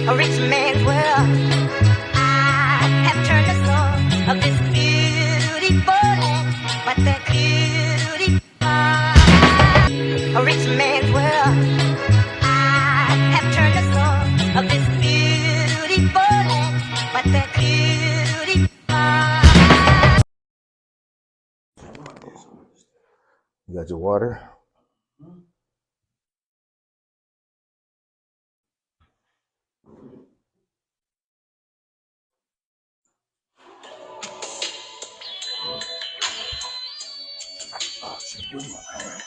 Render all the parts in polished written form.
a rich man's world. I have turned the soul of this beautiful land, but that beauty, a rich man's world. I have turned the soul of this beautiful land, but that beauty. You got your water? Oh, shit, where's my hand?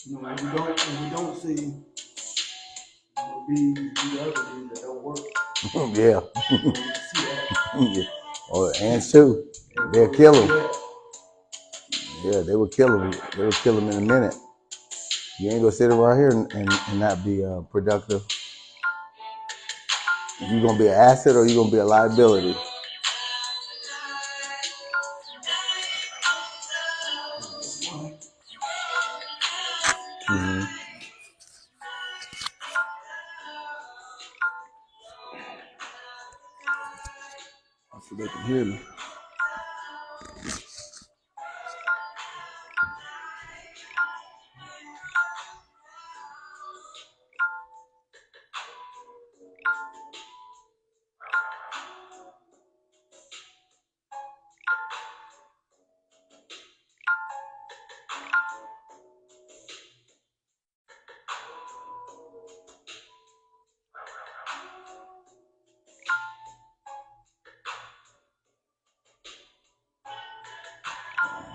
You know, when we don't see bees do the other bees that don't work. Yeah. See that. Yeah. Or ants too. They'll kill them. Yeah, they will kill them. They will kill them in a minute. You ain't gonna sit around here and not be productive. You gonna be an asset or you gonna be a liability. Mm-hmm. I feel they can hear me.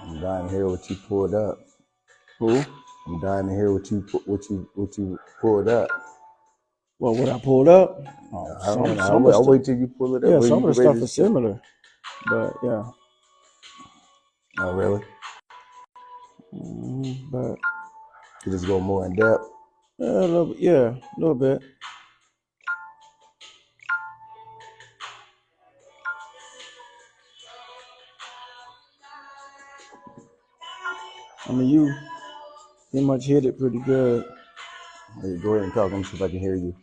I'm dying to hear what you pulled up. Who? I'm dying to hear what you pulled up. Well, what I pulled up? Oh, I'll wait till you pull it up. Yeah, some of the stuff is similar, but yeah. Oh, really? But You just go more in depth. a little bit. I mean, you pretty much hit it pretty good. Hey, go ahead and talk. Let me see if I can hear you.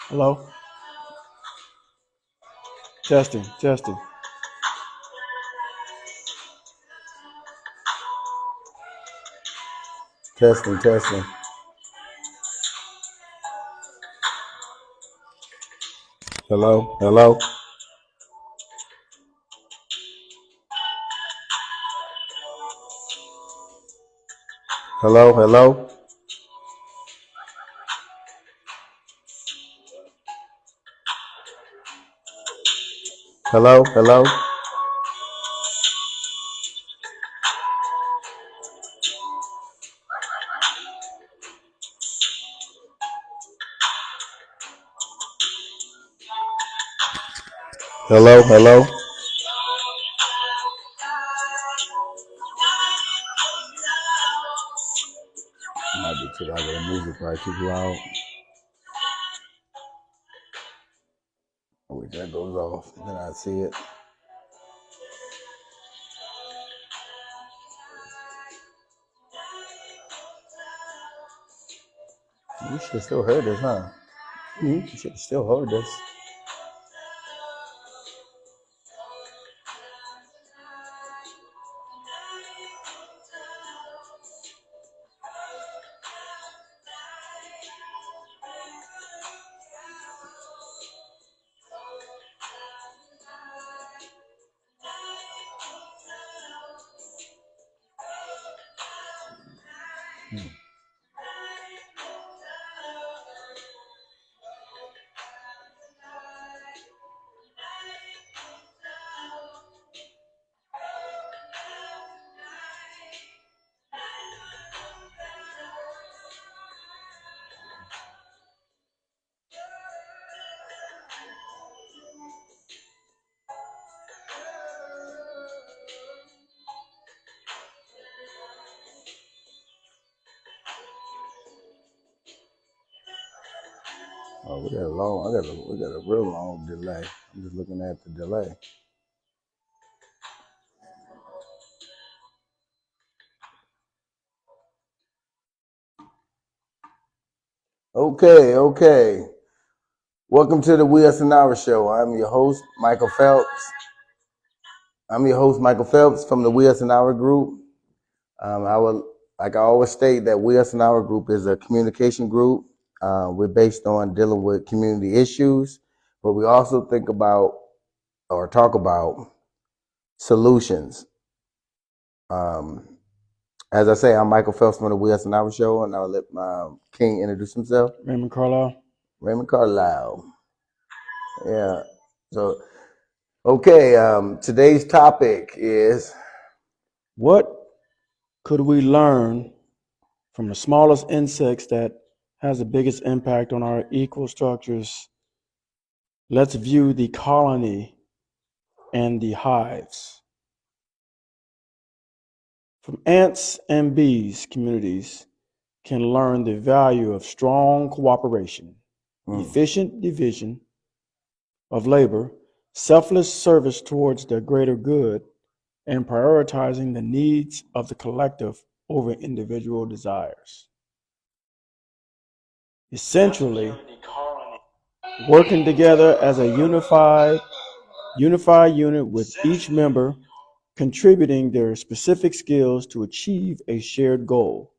Hello? Testing. Testing. Hello? Hello? Hello? Hello? Might be too loud. The music probably too loud. I wish that goes off. Then I see it. You should have still heard this, huh? You should have still heard this. Oh, we got a real long delay. I'm just looking at the delay. Okay. Welcome to the We Us and Our show. I'm your host, Michael Phelps. From the We Us and Our group. Like I always state, that We Us and Our group is a communication group. We're based on dealing with community issues, but we also think about or talk about solutions. As I say, I'm Michael Phelps from the We Us and Our show, and I'll let King introduce himself. Raymond Carlisle. Raymond Carlisle. Yeah. So, okay. Today's topic is, What could we learn from the smallest insects that has the biggest impact on our equal structures? Let's view the colony and the hives. From ants and bees, communities can learn the value of strong cooperation, efficient division of labor, selfless service towards the greater good, and prioritizing the needs of the collective over individual desires. Essentially, working together as a unified unit with each member contributing their specific skills to achieve a shared goal,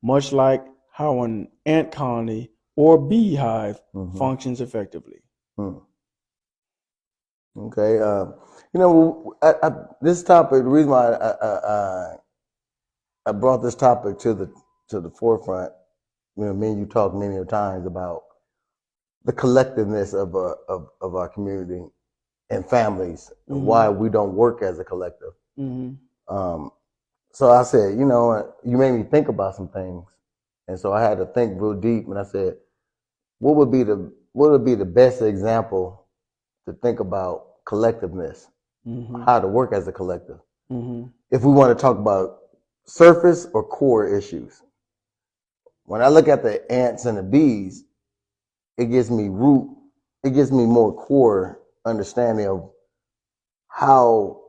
much like how an ant colony or beehive functions effectively. Okay. This topic, the reason why I brought this topic to the forefront, me and you talked many times about the collectiveness of our community and families, and why we don't work as a collective. So I said, you made me think about some things, and so I had to think real deep, and I said, what would be the best example to think about collectiveness, how to work as a collective, if we want to talk about surface or core issues. When I look at the ants and the bees, it gives me more core understanding of how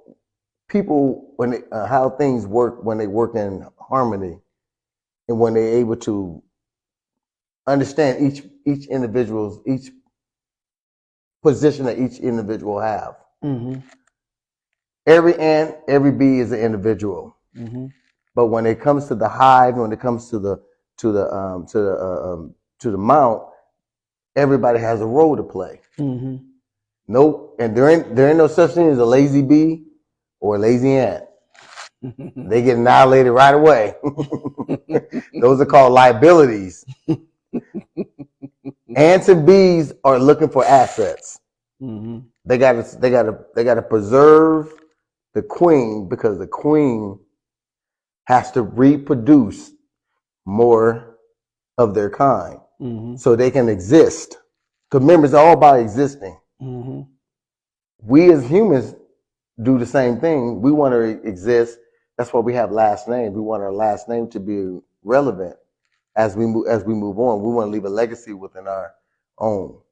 people, how things work when they work in harmony, and when they're able to understand each position that each individual have. Every ant, every bee is an individual, but when it comes to the hive, when it comes to the mount, everybody has a role to play. Nope, and there ain't no such thing as a lazy bee or a lazy ant. They get annihilated right away. Those are called liabilities. Ants and bees are looking for assets. They gotta preserve the queen, because the queen has to reproduce more of their kind, so they can exist. Because remember, it's all about existing. We as humans do the same thing. We want to exist. That's why we have last names. We want our last name to be relevant as we move on. We want to leave a legacy within our own.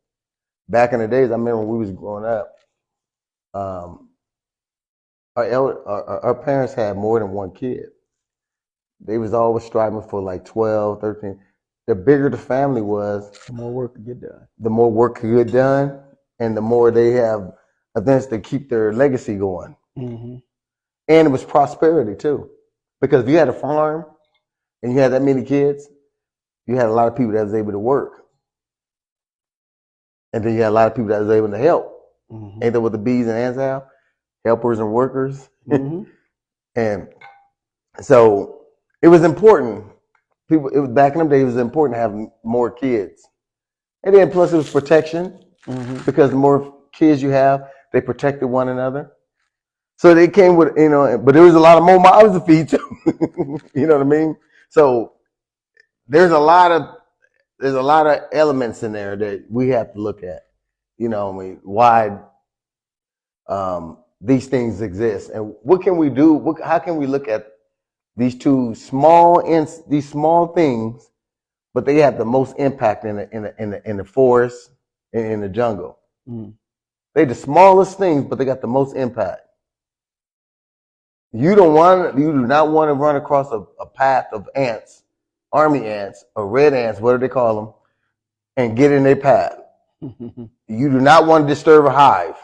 Back in the days, I remember when we was growing up, our parents had more than one kid. They was always striving for like 12, 13. The bigger the family was, The more work could get done. The more work could get done, and the more they have events to keep their legacy going. And it was prosperity too, because if you had a farm and you had that many kids, you had a lot of people that was able to work, and then you had a lot of people that was able to help. Ain't that what the bees and ants have? Helpers and workers. And so it was important. Back in them days, it was important to have more kids, and then plus it was protection, because the more kids you have, they protected one another. So they came with, but there was a lot of more mouths to feed too. You know what I mean? So there's a lot of elements in there that we have to look at. Why these things exist, and what can we do? How can we look at these small things but they have the most impact in the forest and in the jungle. They the smallest things, but they got the most impact. You do not want to run across a path of ants, army ants, or red ants, what do they call them, and get in their path. You do not want to disturb a hive.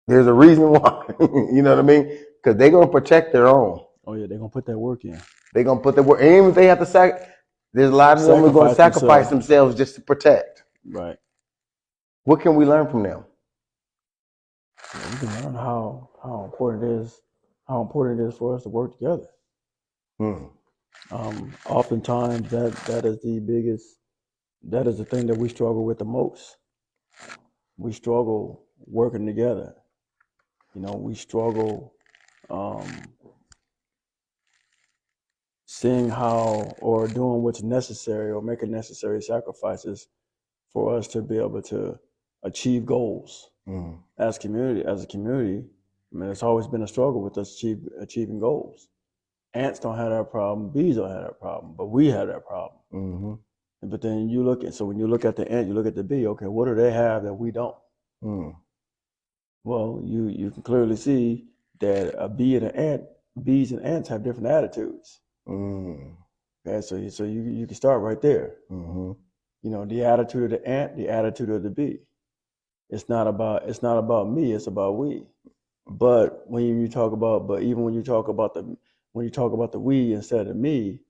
There's a reason why. You know what I mean? Because they're going to protect their own. Oh yeah, they're going to put that work in. They're going to put their work, and even if they have to there's a lot of them who are going to sacrifice themselves just to protect. Right. What can we learn from them? We can learn how important it is for us to work together. Oftentimes that is the thing that we struggle with the most. We struggle working together. We struggle seeing how or doing what's necessary or making necessary sacrifices for us to be able to achieve goals. As a community, I mean, it's always been a struggle with us achieving goals. Ants don't have that problem, bees don't have that problem, but we have that problem. But then when you look at the ant, you look at the bee, okay, what do they have that we don't? Well, you can clearly see that a bee and an ant, bees and ants have different attitudes. Okay, so you can start right there. The attitude of the ant, the attitude of the bee. It's not about me, it's about we. But even when you talk about the we instead of me,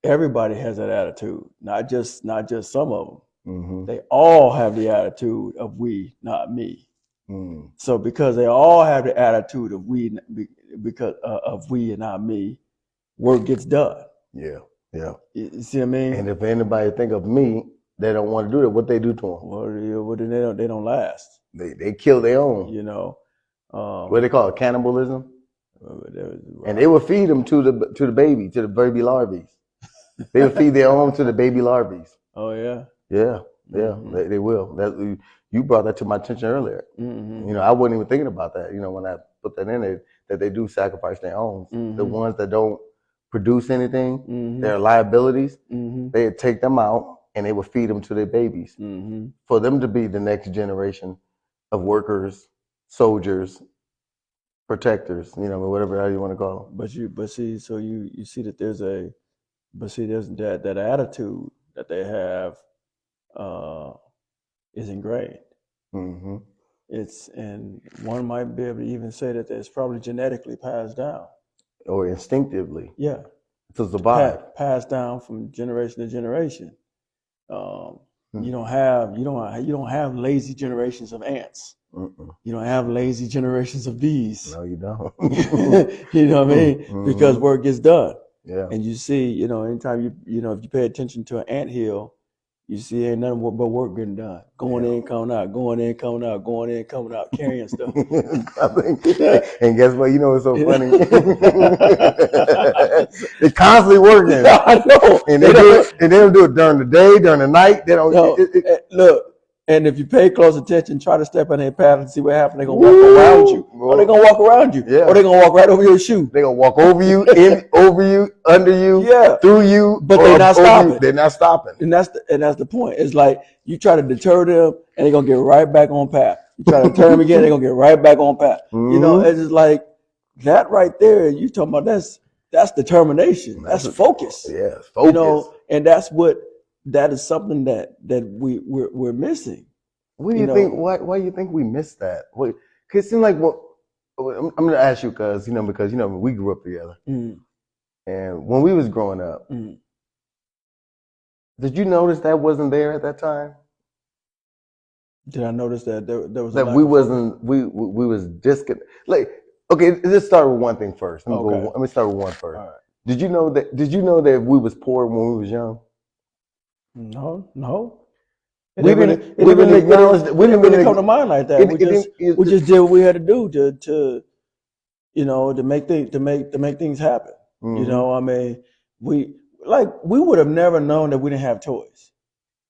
everybody has that attitude, not just some of them. They all have the attitude of we, not me. So because they all have the attitude of we, because of we and not me, work gets done. Yeah. You see what I mean? And if anybody think of me, they don't want to do it. What they do to them? Well, then they don't last. They kill their own. What they call it, cannibalism. And they will feed them to the baby larvae. They will feed their own to the baby larvae. Oh yeah. Yeah. They will. You brought that to my attention earlier. I wasn't even thinking about that. When I put that in there, that they do sacrifice their own. The ones that don't produce anything, their liabilities, they take them out and they would feed them to their babies for them to be the next generation of workers, soldiers, protectors, whatever you want to call them. But you see that there's that attitude that they have is ingrained. And one might be able to even say that it's probably genetically passed down. Or instinctively. Yeah. To survive. Passed down from generation to generation. You don't have lazy generations of ants. You don't have lazy generations of bees. No, you don't. You know what I mean? Because work gets done. Yeah. And you see, anytime if you pay attention to an anthill, you see ain't nothing but work getting done. Going in, coming out, going in, coming out, going in, coming out, carrying stuff. And guess what? It's so funny. They're constantly working. I know. And they don't do it during the day, during the night. They don't. Look. And if you pay close attention, try to step on their path and see what happens. They're going to walk around you. Or they're going to walk around you. Yeah. Or they're going to walk right over your shoe. They're going to walk over you, over you, under you, through you. But they're not stopping. They're not stopping. And that's the point. It's like you try to deter them and they're going to get right back on path. You try to deter them again, they're going to get right back on path. It's just like that right there. You talking about that's determination. That's focus. Yeah, focus. And that is something that we're missing. What do you think? Why do you think we missed that? Because it seems like I'm going to ask you because we grew up together, and when we was growing up, did you notice that wasn't there at that time? Did I notice that there was that we was disconnected? Like, okay, let's start with one thing first. Let me start with one first. All right. Did you know that we was poor when we was young? No. We didn't really come to mind like that. We just did what we had to do to make things happen. I mean, we would have never known that we didn't have toys.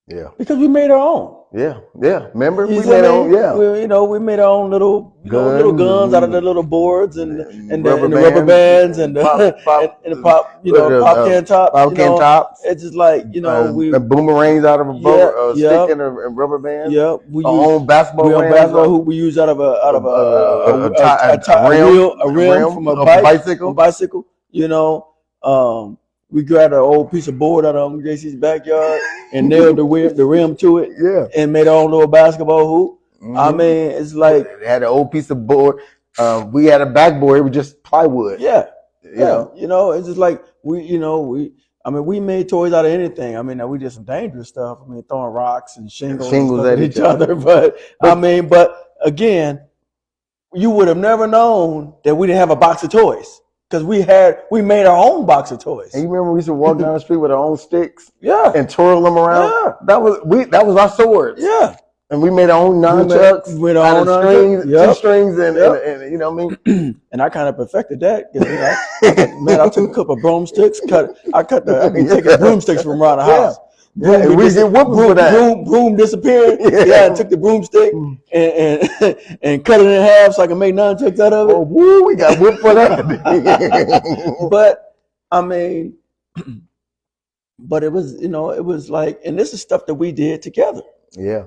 Yeah. Because we made our own. Yeah. Yeah. Remember? You We see made what I our own, mean? yeah. We made our own little guns out of the little boards and rubber the rubber bands and the pop, and the pop pop can tops. pop can tops. It's just like we Boomerangs out of a stick and rubber bands. we Our use own basketball we on rings. basketball hoop we use out of a rim from a bicycle. We grabbed an old piece of board out of JC's backyard and nailed the rim to it. Yeah. And made our own little basketball hoop. Mm-hmm. I mean, it's like it had an old piece of board. We had a backboard. It was just plywood. Yeah. It's just like we made toys out of anything. I mean, we did some dangerous stuff. I mean, throwing rocks and shingles at each other. But again, you would have never known that we didn't have a box of toys. Because we made our own box of toys. And you remember we used to walk down the street with our own sticks? Yeah. And twirl them around? Yeah. That was our swords. Yeah. And we made our own nunchucks with our own strings, 2 strings, and you know what I mean? And I kind of perfected that. I took a couple of broomsticks, taking broomsticks from around the house. Yeah, we get whooped for that. Broom disappeared. And took the broomstick and cut it in half so I can make nunchucks out of it. Oh, woo, we got whooped for that. But I mean, it was it was like, and this is stuff that we did together. Yeah.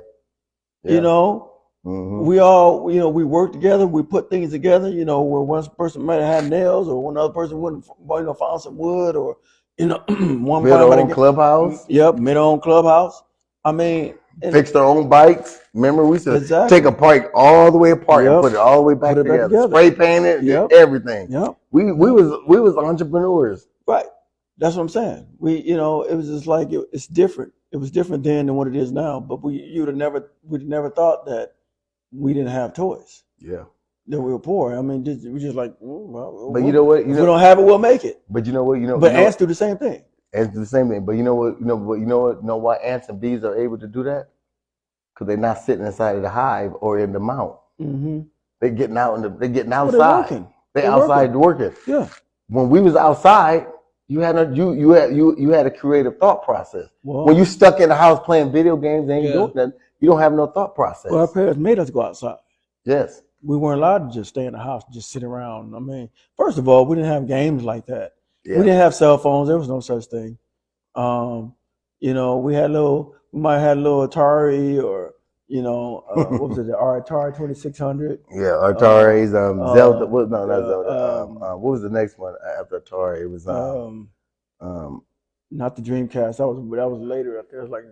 Mm-hmm. We all we worked together. We put things together. Where one person might have had nails, or one other person wouldn't found some wood, or one made our own clubhouse. Yep, made our own clubhouse. I mean, fixed our own bikes. Remember, we used to take a bike all the way apart and put it all the way back together. Spray paint it, everything. Yep. We was entrepreneurs. Right. That's what I'm saying. It was just like it's different. It was different then than what it is now. But we'd have never thought that we didn't have toys. Yeah. That we were poor. I mean, we just like, well, but you know what? If we don't have it, we'll make it. But you know what? But ants do the same thing. Ants do the same thing. But you know what? You know why ants and bees are able to do that? Because they're not sitting inside of the hive or in the mount. Mm-hmm. They're getting out they're getting outside. They're outside working. Yeah. When we was outside, you had a creative thought process. Well, when you stuck in the house playing video games and doing nothing, you don't have no thought process. Well, our parents made us go outside. Yes. We weren't allowed to just stay in the house, just sit around. I mean, first of all, we didn't have games like that. Yeah. We didn't have cell phones. There was no such thing. We might have a little Atari or, what was it, the Atari 2600? Yeah, Atari's, Zelda. Not Zelda. What was the next one after Atari? It was not the Dreamcast. That was later. It was like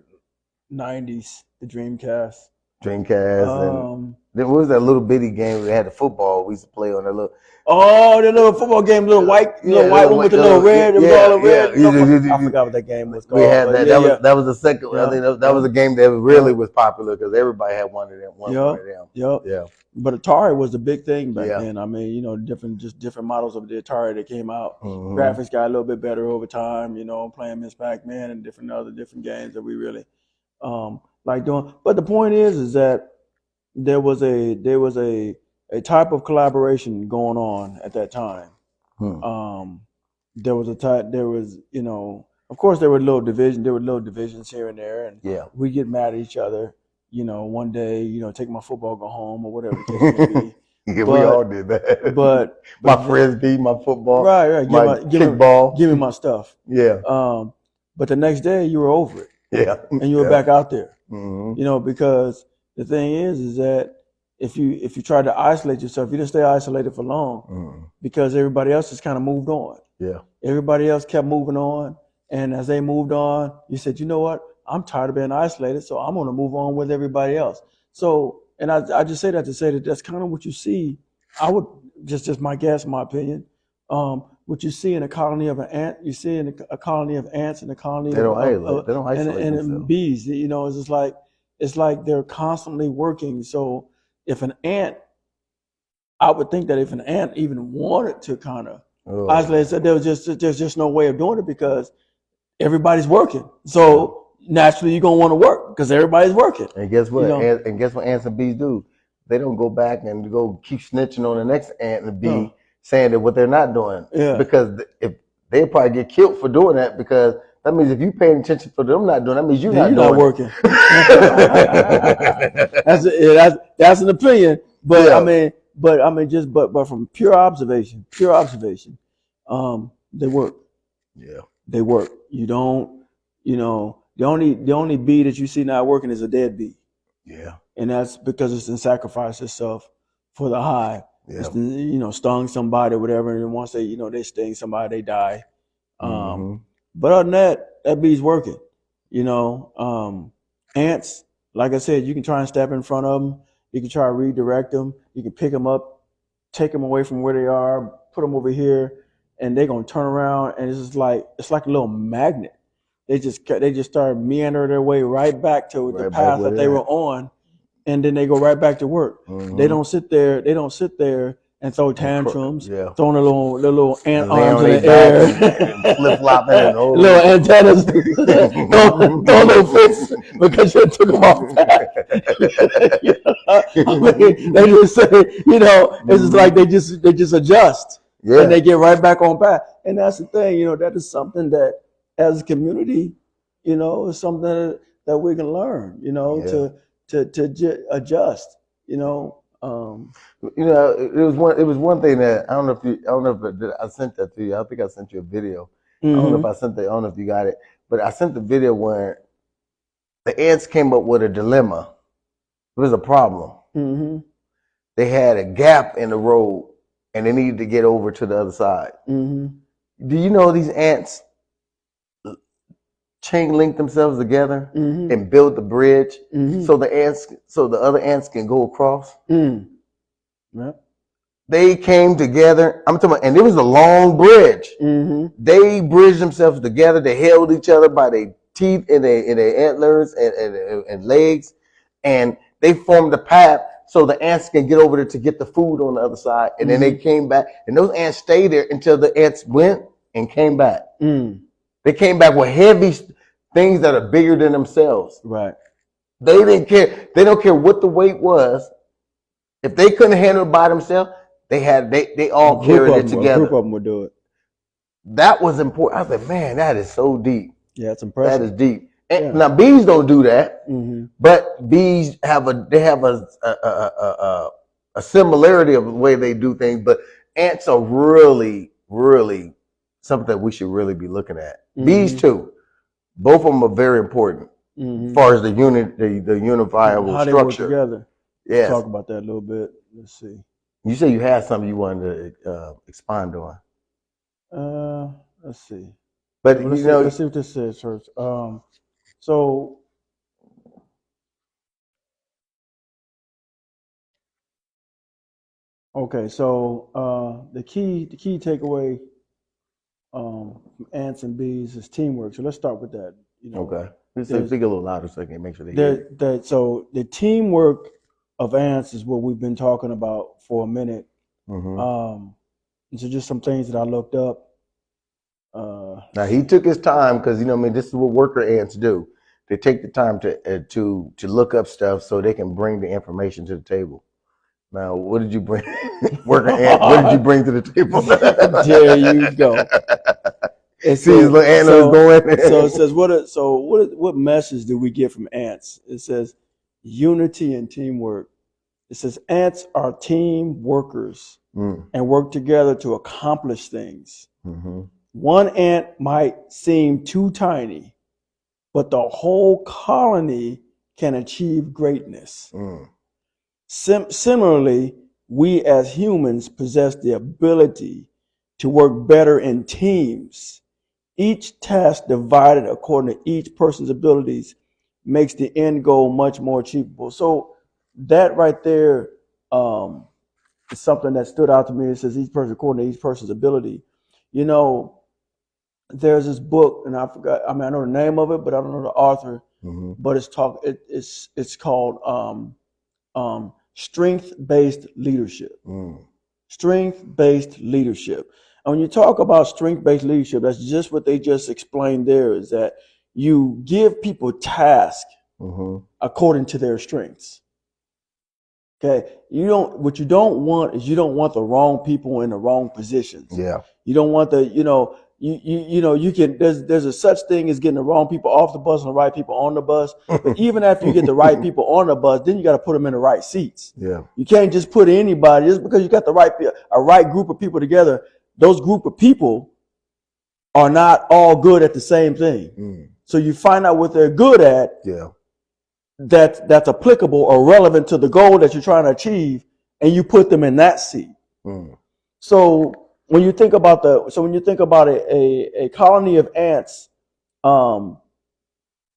90s. The Dreamcast. And then what was that little bitty game? We had the football. We used to play on that little. Oh, the little football game, little white one with the little red. It was all red. I forgot what that game was called. We had that. That was the second. I think that was a game that really was popular because everybody had one of them. One of them. Yeah. But Atari was the big thing back then. I mean, different models of the Atari that came out. Mm-hmm. Graphics got a little bit better over time. Playing Miss Pac-Man and different games that we really like doing. But the point is that there was a type of collaboration going on at that time. There was of course there were little divisions here and there, and we get mad at each other. One day, take my football, go home, or whatever the case may be. Yeah, we all did that. But my frisbee, my football, right, my kickball, give me my stuff. Yeah. But the next day you were over it. Yeah. And you were back out there. Mm-hmm. Because the thing is that if you try to isolate yourself, you didn't stay isolated for long because everybody else has kind of moved on. Yeah. Everybody else kept moving on. And as they moved on, you said, you know what? I'm tired of being isolated, so I'm going to move on with everybody else. So, and I just say that to say that that's kind of what you see. I would just my guess, my opinion. What you see in a colony of an ant, you see in a colony of ants and a colony they don't isolate and bees. It's like they're constantly working. So if an ant, I would think that if an ant even wanted to kind of isolate itself, there's just no way of doing it because everybody's working. So naturally you're gonna want to work because everybody's working. And guess what? And guess what ants and bees do? They don't go back and go keep snitching on the next ant and bee saying that what they're not doing. Yeah. Because if they probably get killed for doing that because That means if you paying attention for them not doing, that means you're Then not you're not doing working. That's an opinion, but Yeah. but from pure observation, they work. Yeah. They work. You don't, the only bee that you see not working is a dead bee, Yeah. and that's because it's in sacrifice itself for the hive. Yeah. It's stung somebody or whatever, and once they sting somebody, they die. Mhm. But other than that bee's working. Ants, like I said, you can try and step in front of them. You can try to redirect them. You can pick them up, take them away from where they are, put them over here, and they're gonna turn around, and it's like a little magnet. They just start meandering their way right back to the Right back path where that they they were at. on, and then they go right back to work. Mhm. They don't sit there and throw tantrums, Yeah. throwing their little ant Lay arms on in their the back air, and flip-flopping and little antennas, throw little fists because you took them off path. They just say, it's just like they just adjust, Yeah. and they get right back on path. And that's the thing, that is something that as a community, is something that we can learn, to adjust, It was one thing that I don't know if I sent that to you. I think I sent you a video. I don't know if I don't know if you got it, but I sent the video where the ants came up with a dilemma. It was a problem. Mm-hmm. They had a gap in the road and they needed to get over to the other side. Mm-hmm. Do you know these ants chain link themselves together and build the bridge so the other ants can go across? Yep. They came together. I'm talking about, and it was a long bridge. They bridged themselves together. They held each other by their teeth and their antlers and legs, and they formed a path so the ants can get over there to get the food on the other side. And then they came back, and those ants stayed there until the ants went and came back. They came back with heavy things that are bigger than themselves. Right. They didn't care. They don't care what the weight was. If they couldn't handle it by themselves, they all carried it together. A group of them would do it. That was important. I was like, man, that is so deep. Yeah, it's impressive. That is deep. And now bees don't do that, but bees have a similarity of the way they do things. But ants are really, really something that we should really be looking at. Bees too. Both of them are very important as far as the unifiable how they structure. work together. Yes. Talk about that a little bit. Let's see. You say you had something you wanted to expand on. Let's see. But let's see what this says first. So okay, so the key takeaway from ants and bees is teamwork. So let's start with that. Okay. Speak a little louder so I can make sure they hear you. So the teamwork of ants is what we've been talking about for a minute. And so just some things that I looked up. Now he took his time because this is what worker ants do. They take the time to look up stuff so they can bring the information to the table. Now, what did you bring, worker ant? What did you bring to the table? There you go. And see his little antlers going. So it says, what message do we get from ants? It says unity and teamwork. It says ants are team workers and work together to accomplish things. One ant might seem too tiny, but the whole colony can achieve greatness. Similarly, we as humans possess the ability to work better in teams. Each task divided according to each person's abilities makes the end goal much more achievable. So that right there is something that stood out to me. It says each person according to each person's ability. There's this book, and I forgot. I know the name of it, but I don't know the author. But it's called strength-based leadership. Strength-based leadership. And when you talk about strength-based leadership, that's just what they just explained there, is that you give people tasks according to their strengths. Okay. What you don't want is you don't want the wrong people in the wrong positions. Yeah. You don't want you know, you can, there's a such thing as getting the wrong people off the bus and the right people on the bus. But even after you get the right people on the bus, then you got to put them in the right seats. Yeah. You can't just put anybody just because you got a right group of people together. Those group of people are not all good at the same thing. So you find out what they're good at. Yeah. That's applicable or relevant to the goal that you're trying to achieve, and you put them in that seat. So when you think about a colony of ants,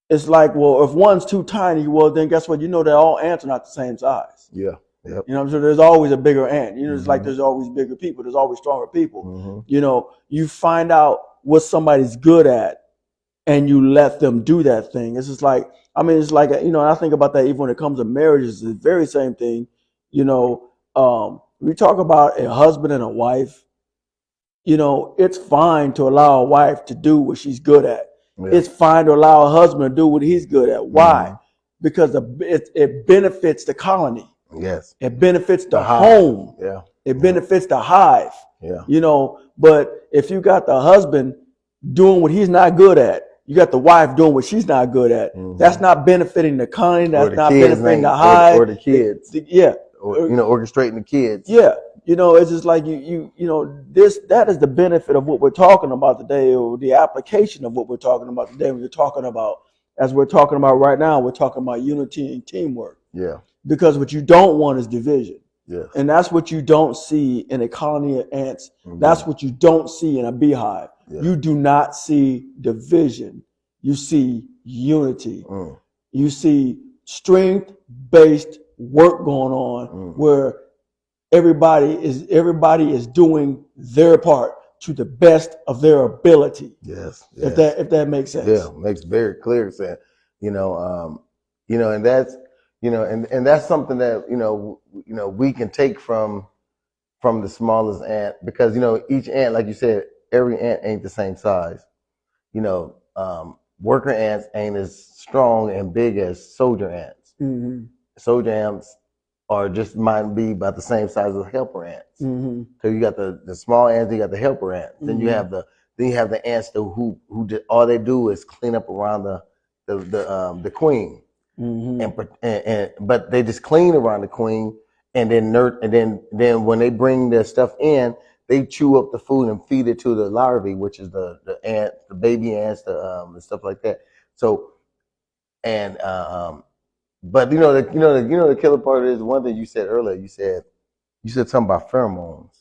it's like, well, if one's too tiny, well, then guess what? You know that all ants are not the same size. Yeah. Yep. You know what I'm saying? There's always a bigger ant. You know, it's like there's always bigger people. There's always stronger people. You know, you find out what somebody's good at, and you let them do that thing. It's just like, I mean, it's like, you know, and I think about that even when it comes to marriages, it's the very same thing. You know, we talk about a husband and a wife. You know, it's fine to allow a wife to do what she's good at. Yeah. It's fine to allow a husband to do what he's good at. Why? Because it benefits the colony. Yes. It benefits the home. Yeah. It benefits the hive. Yeah. You know, but if you got the husband doing what he's not good at, you got the wife doing what she's not good at, that's not benefiting the colony. That's not benefiting the hive. Or the kids. Yeah. Or, you know, orchestrating the kids. Yeah. You know, it's just like you know, that is the benefit of what we're talking about today, or the application of what we're talking about today. When you're talking about, as we're talking about right now, we're talking about unity and teamwork. Yeah. Because what you don't want is division. Yeah. And that's what you don't see in a colony of ants. That's what you don't see in a beehive. Yeah. You do not see division. You see unity. You see strength-based work going on where everybody is doing their part to the best of their ability. Yes. If that makes sense. Yeah, makes very clear sense. You know, and that's, you know, and that's something that, you know, we can take from the smallest ant, because, you know, each ant, like you said, every ant ain't the same size. You know, worker ants ain't as strong and big as soldier ants. Soldier ants are just might be about the same size as helper ants. So you got the small ants, you got the helper ants. Then you have the ants who just, all they do is clean up around the queen. But they just clean around the queen, and then when they bring their stuff in, they chew up the food and feed it to the larvae, which is the ant, the baby ants, the stuff like that. So, and but the killer part is one thing you said earlier. You said something about pheromones.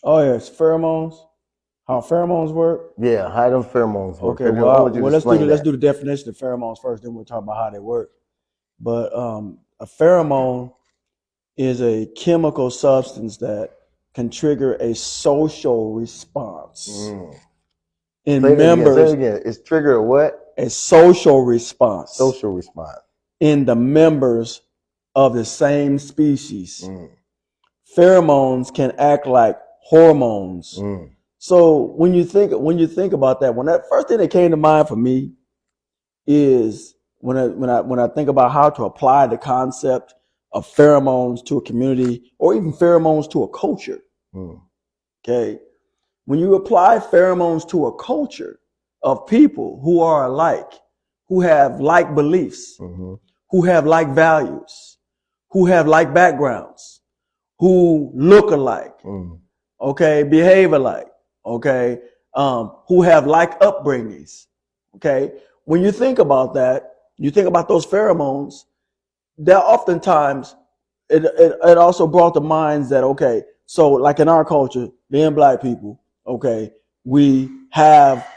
Oh yes, pheromones. How pheromones work? Yeah, how do pheromones work? Okay, well let's do the definition of pheromones first, then we'll talk about how they work. But a pheromone is a chemical substance that can trigger a social response in members. Say it again. It's trigger a what? A social response. Social response in the members of the same species. Pheromones can act like hormones. So when you think about that, when that first thing that came to mind for me is when I think about how to apply the concept of pheromones to a community, or even pheromones to a culture. Okay, when you apply pheromones to a culture of people who are alike, who have like beliefs, who have like values, who have like backgrounds, who look alike, okay, behave alike, okay, who have like upbringings, okay. When you think about that, you think about those pheromones, that oftentimes it also brought to minds that, okay, so like in our culture, being black people, okay, we're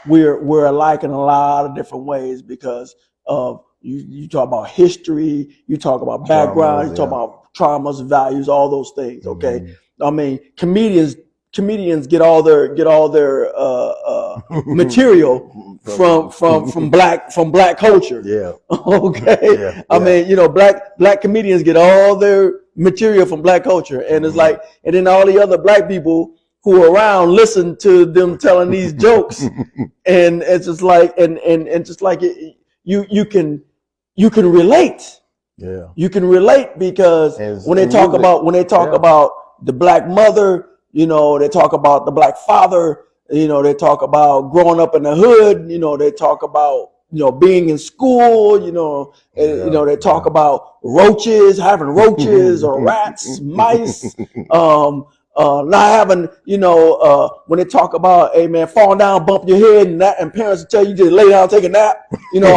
alike in a lot of different ways because of you talk about history, you talk about background, you talk about traumas, values, all those things, okay. I mean, comedians get all their material from black culture. Yeah. Okay. Yeah. I mean, you know, black comedians get all their material from black culture, and it's like, and then all the other black people who are around listen to them telling these jokes, and it's just like, and just like you can relate. Yeah. You can relate because when they talk about the black mother, you know, they talk about the black father, You know, they talk about growing up in the hood. You know, they talk about, you know, being in school. You know, and, you know, they talk about roaches, having roaches or rats, mice. Not having, you know, when they talk about, hey man, falling down, bump your head, and parents will tell you just lay down, take a nap. You know,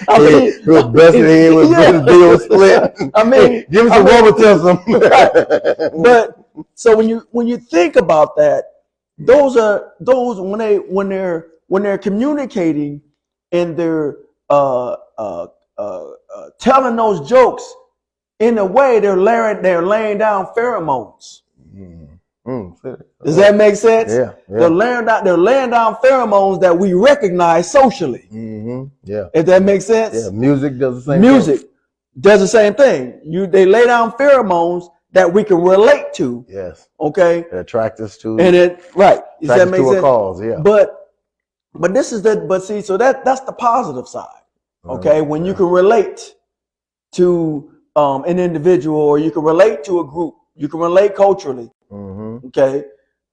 I mean, he was busted head with his bill split. I mean, hey, give me some rheumatism. Right. But so when you think about that, those when they're communicating and they're telling those jokes, in a way they're laying down pheromones. Does that make sense? Yeah. They're laying down pheromones that we recognize socially. Yeah. If that makes sense. Yeah. Music does the same thing. Does the same thing. They lay down pheromones that we can relate to. Yes. Okay. It attracts us to. And it right. Does that make sense? A cause. Yeah. But this is see, so that's the positive side. Okay. When you can relate to an individual, or you can relate to a group, you can relate culturally. Okay.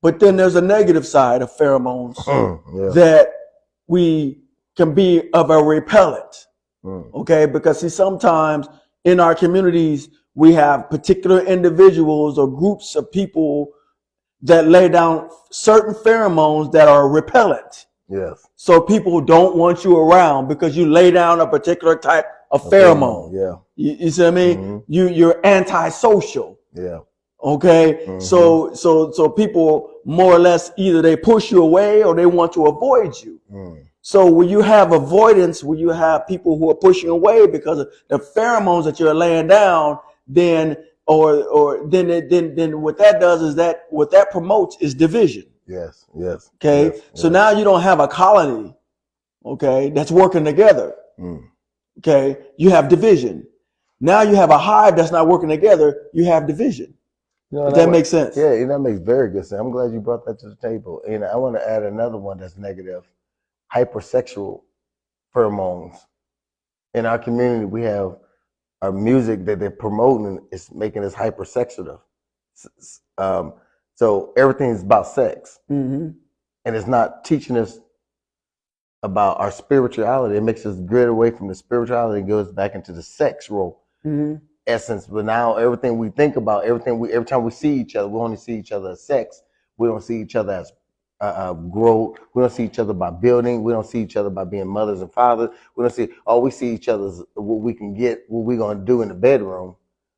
But then there's a negative side of pheromones that we can be of a repellent. Okay. Because see, sometimes in our communities, we have particular individuals or groups of people that lay down certain pheromones that are repellent. Yes. So people don't want you around because you lay down a particular type of pheromone. Yeah. You see what I mean? You're antisocial. Yeah. Okay. So people more or less either they push you away or they want to avoid you. So when you have avoidance, when you have people who are pushing away because of the pheromones that you're laying down, then then what that does is that what that promotes is division. Yes. Yes. Okay. Yes, so now you don't have a colony, okay, that's working together. Okay. You have division. Now you have a hive that's not working together. You have division. You know, that makes sense. Yeah, and that makes very good sense. I'm glad you brought that to the table. And I want to add another one that's negative: hypersexual pheromones. In our community, we have our music that they're promoting is making us hypersexual. So everything is about sex, and it's not teaching us about our spirituality. It makes us get away from the spirituality and goes back into the sex role essence. But now everything we think about, every time we see each other, we only see each other as sex. We don't see each other as growth. We don't see each other by building. We don't see each other by being mothers and fathers. We don't see. All we see each other is what we can get, what we're gonna do in the bedroom,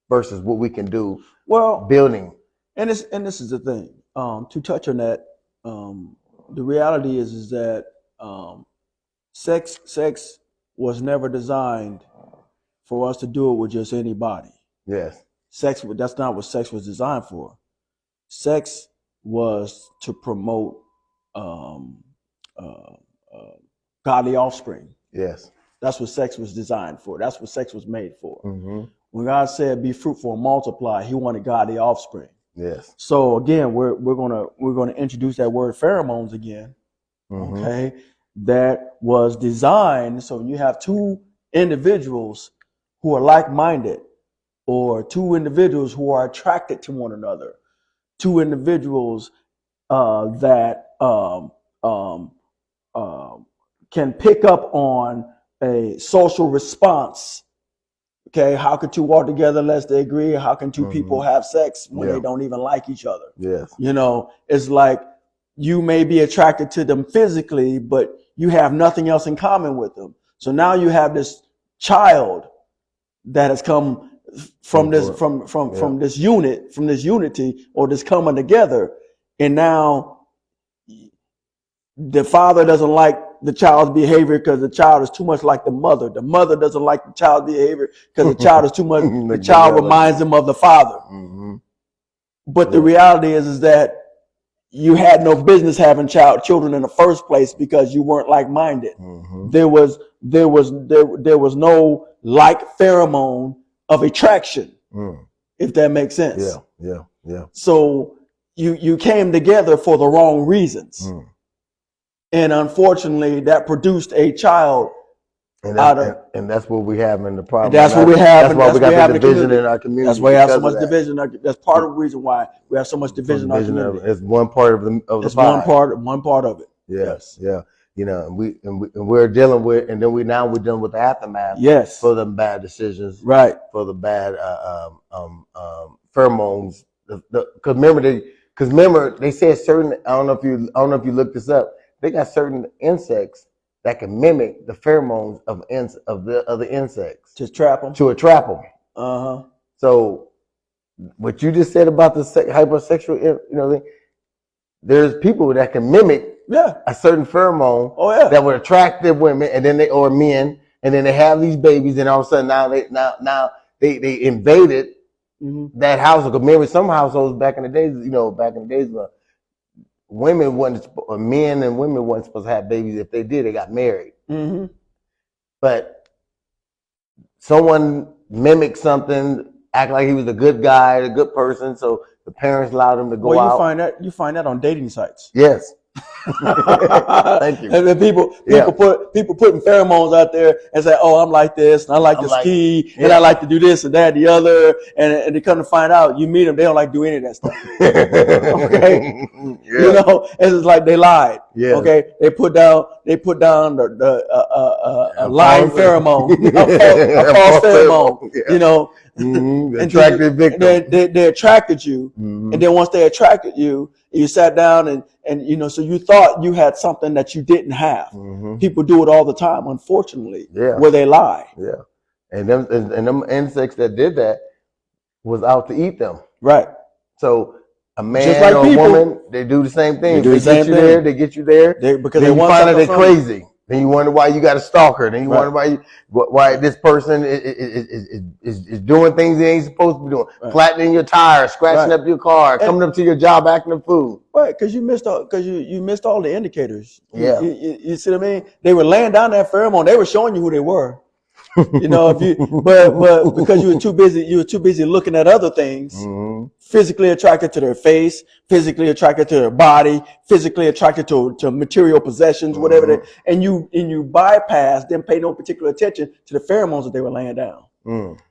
versus what we can do building. And this is the thing. To touch on that, the reality is that sex was never designed for us to do it with just anybody. Yes. That's not what sex was designed for. Sex was to promote godly offspring. Yes. That's what sex was designed for. That's what sex was made for. When God said, "Be fruitful and multiply," He wanted godly offspring. Yes. So again, we're gonna introduce that word pheromones again. Okay, that was designed so you have two individuals who are like-minded, or two individuals who are attracted to one another, two individuals that can pick up on a social response. Okay, how can two walk together unless they agree? How can two people have sex when they don't even like each other? Yes. You know, it's like you may be attracted to them physically, but you have nothing else in common with them. So now you have this child that has come from this from this unity, or this coming together, and now the father doesn't like the child's behavior because the child is too much like the mother. The mother doesn't like the child's behavior because the child is too much. The child reminds them of the father. But the reality is that you had no business having children in the first place because you weren't like-minded. There was no like pheromone of attraction, if that makes sense. Yeah. So you came together for the wrong reasons. And unfortunately, that produced a child And that's what we have in the problem. And that's what we have. That's why we got the division in our community. That's why we have so much division. That's part of the reason why we have so much division in our community. It's one part of the it's pie. one part of it. Yes. Yeah. You know, and we're dealing with, and then we're dealing with the aftermath. Yes. For the bad decisions. Right. For the bad pheromones. Because remember they said certain. I don't know if you looked this up. They got certain insects that can mimic the pheromones of the other insects to trap them. So what you just said about the hypersexual, there's people that can mimic a certain pheromone that would attract the women or men, and then they have these babies, and all of a sudden now they invaded that household. Because maybe some households back in the days, men and women weren't supposed to have babies. If they did, they got married. But someone mimicked something, act like he was a good guy, a good person, so the parents allowed him to go out. You find that on dating sites. Yes. Thank you. And then people putting pheromones out there and say, "Oh, I'm like this, and I like to ski, and I like to do this and that, and the other," and they come to find out, you meet them, they don't like to do any of that stuff. Okay, it's like they lied. Yeah. Okay, they put down the lying pheromone, a false pheromone. Attracted victim. They attracted you, and then once they attracted you, you sat down and so you thought you had something that you didn't have. People do it all the time, unfortunately. Where they lie. Yeah, and them insects that did that was out to eat them. Right. So a man or a woman, they do the same thing. They get you there. Because then you find out they're crazy. Then you wonder why you got a stalker. Then you wonder why this person is doing things they ain't supposed to be doing. Flattening your tires, scratching up your car, coming up to your job acting a fool. Right, because you missed all the indicators. Yeah. You see what I mean? They were laying down that pheromone. They were showing you who they were. But because you were too busy looking at other things, physically attracted to their face, physically attracted to their body, physically attracted to material possessions, whatever and you bypass, didn't pay no particular attention to the pheromones that they were laying down.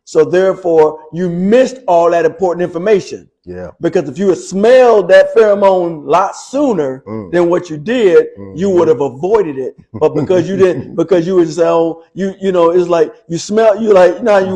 So therefore you missed all that important information. Yeah. Because if you had smelled that pheromone a lot sooner than what you did, you would have avoided it. But because you didn't, because you were so it's like you smell, you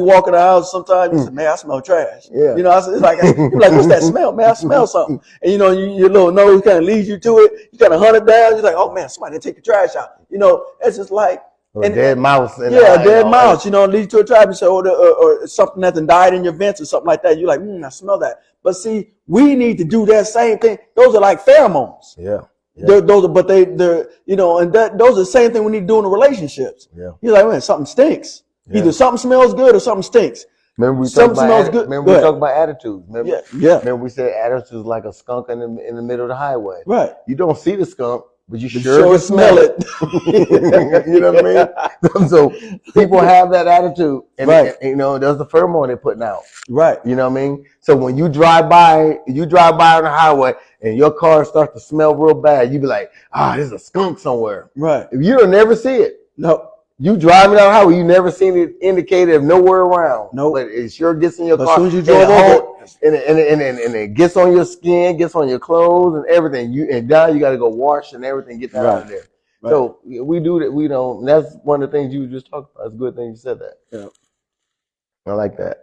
walk in the house sometimes, you say, "Man, I smell trash." Yeah. It's like you're like, "What's that smell, man? I smell something." And your little nose kind of leads you to it. You kind of hunt it down. You're like, "Oh man, somebody didn't take the trash out." It's just like. A dead mouse. A dead mouse, leads to a trap. You say, or something that died in your vents or something like that. You're like, I smell that. But see, we need to do that same thing. Those are like pheromones. Yeah. They're those are the same thing we need to do in the relationships. Yeah. You're like, man, something stinks. Yeah. Either something smells good or something stinks. Remember we talked about attitudes. Remember we said attitudes is like a skunk in the middle of the highway. Right. You don't see the skunk, but you sure smell it. You know what I mean? So people have that attitude, and there's the pheromone they're putting out. Right. You know what I mean? So when you drive by on the highway and your car starts to smell real bad, you be like, there's a skunk somewhere. Right. You'll never see it. No. You driving down the highway, you never seen it indicated of nowhere around. No. But it sure gets in your car. As soon as you drove over, and it gets on your skin, gets on your clothes and everything. And now you got to go wash and everything, get that out of there. Right. So we do that. We don't. That's one of the things you just talked about. It's a good thing you said that. Yeah. I like that.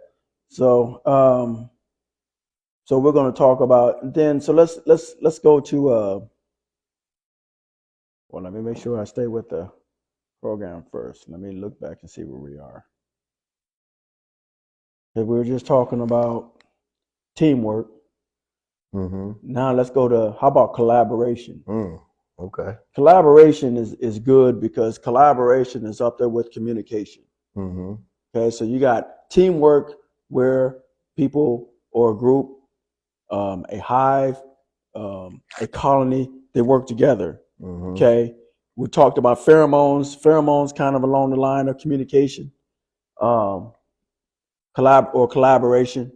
So, we're going to talk about then. So let's go to. Let me make sure I stay with the program first. Let me look back and see where we are. We were just talking about teamwork. Now let's go to, how about collaboration? Okay. Collaboration is good because collaboration is up there with communication. Okay, so you got teamwork where people or a group, a hive, a colony, they work together. Okay. We talked about pheromones kind of along the line of communication. collaboration,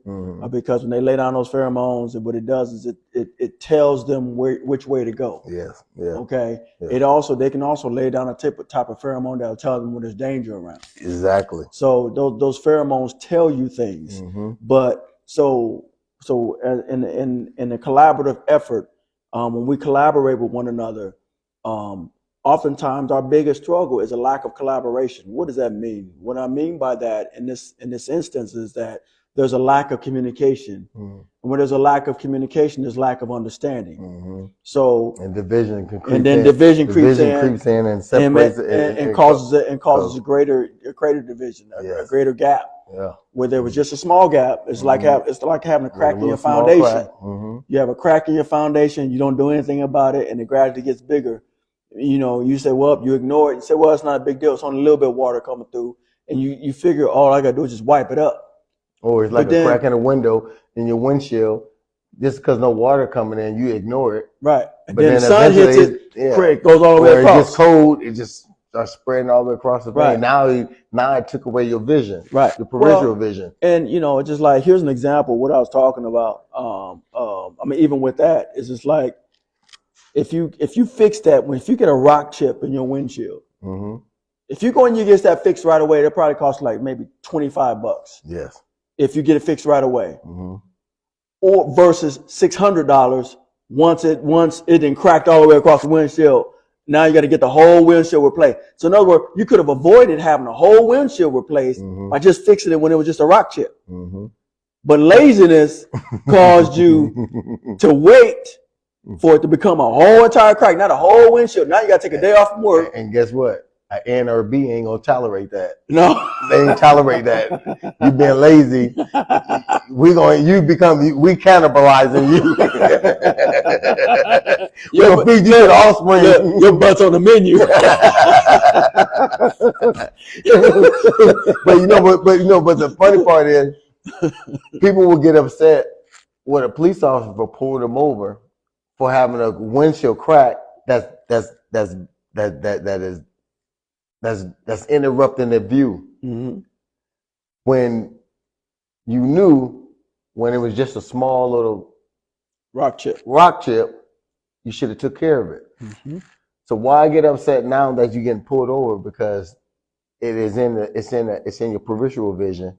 because when they lay down those pheromones, and what it does is it tells them which way to go. Yes. Yeah. Okay. Yeah. They can also lay down a type of pheromone that'll tell them when there's danger around. Exactly. So those pheromones tell you things. But so in a collaborative effort, when we collaborate with one another, oftentimes our biggest struggle is a lack of collaboration. What does that mean? What I mean by that in this instance is that there's a lack of communication. And when there's a lack of communication, there's lack of understanding. So and division can creep and then in. division creeps in and separates and causes a greater division, a greater gap. Yeah. Where there was just a small gap, it's like having a crack in your foundation. You have a crack in your foundation, you don't do anything about it, and it gradually gets bigger. You know, you say, well, you ignore it. You say, well, it's not a big deal. It's only a little bit of water coming through. And you figure all I got to do is just wipe it up. Or it's like a crack in a window in your windshield. Just because no water coming in, you ignore it. Right. But then the sun hits it, it goes all the way across. It gets cold, it just starts spreading all the way across the thing. Now it took away your vision. Right. Your peripheral vision. And, you know, it's just like, here's an example of what I was talking about. I mean, even with that, it's just like, if you fix that, if you get a rock chip in your windshield, if you go and you get that fixed right away, that probably costs like maybe $25. Yes. If you get it fixed right away, or versus $600 once it done cracked all the way across the windshield. Now you got to get the whole windshield replaced. So in other words, you could have avoided having a whole windshield replaced by just fixing it when it was just a rock chip. But laziness caused you to wait for it to become a whole entire crack, not a whole windshield. Now you got to take a day off from work. And guess what? An N or a B ain't gonna tolerate that. No, they ain't tolerate that. You being lazy. We cannibalizing you. We're gonna feed you to the offspring. Your butt's on the menu. but the funny part is, people will get upset when a police officer will pull them over for having a windshield crack that's interrupting their view. When you knew when it was just a small little rock chip, you should have took care of it. So why get upset now that you're getting pulled over? Because it's in your peripheral vision,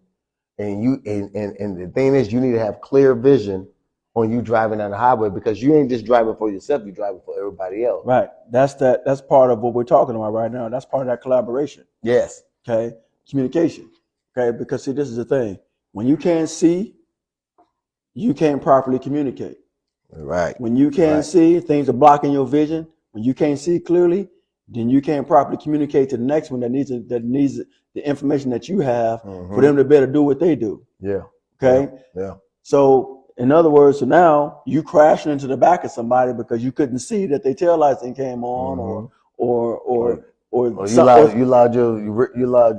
and the thing is, you need to have clear vision on you driving down the highway, because you ain't just driving for yourself, you're driving for everybody else. Right. That's part of what we're talking about right now. That's part of that collaboration. Yes. Okay. Communication. Okay. Because see, this is the thing. When you can't see, you can't properly communicate. Right. When you can't see, things are blocking your vision. When you can't see clearly, then you can't properly communicate to the next one that needs the information that you have for them to better do what they do. Yeah. Okay. Yeah. So in other words, so now you crashing into the back of somebody because you couldn't see that their tail lights came on, or you allowed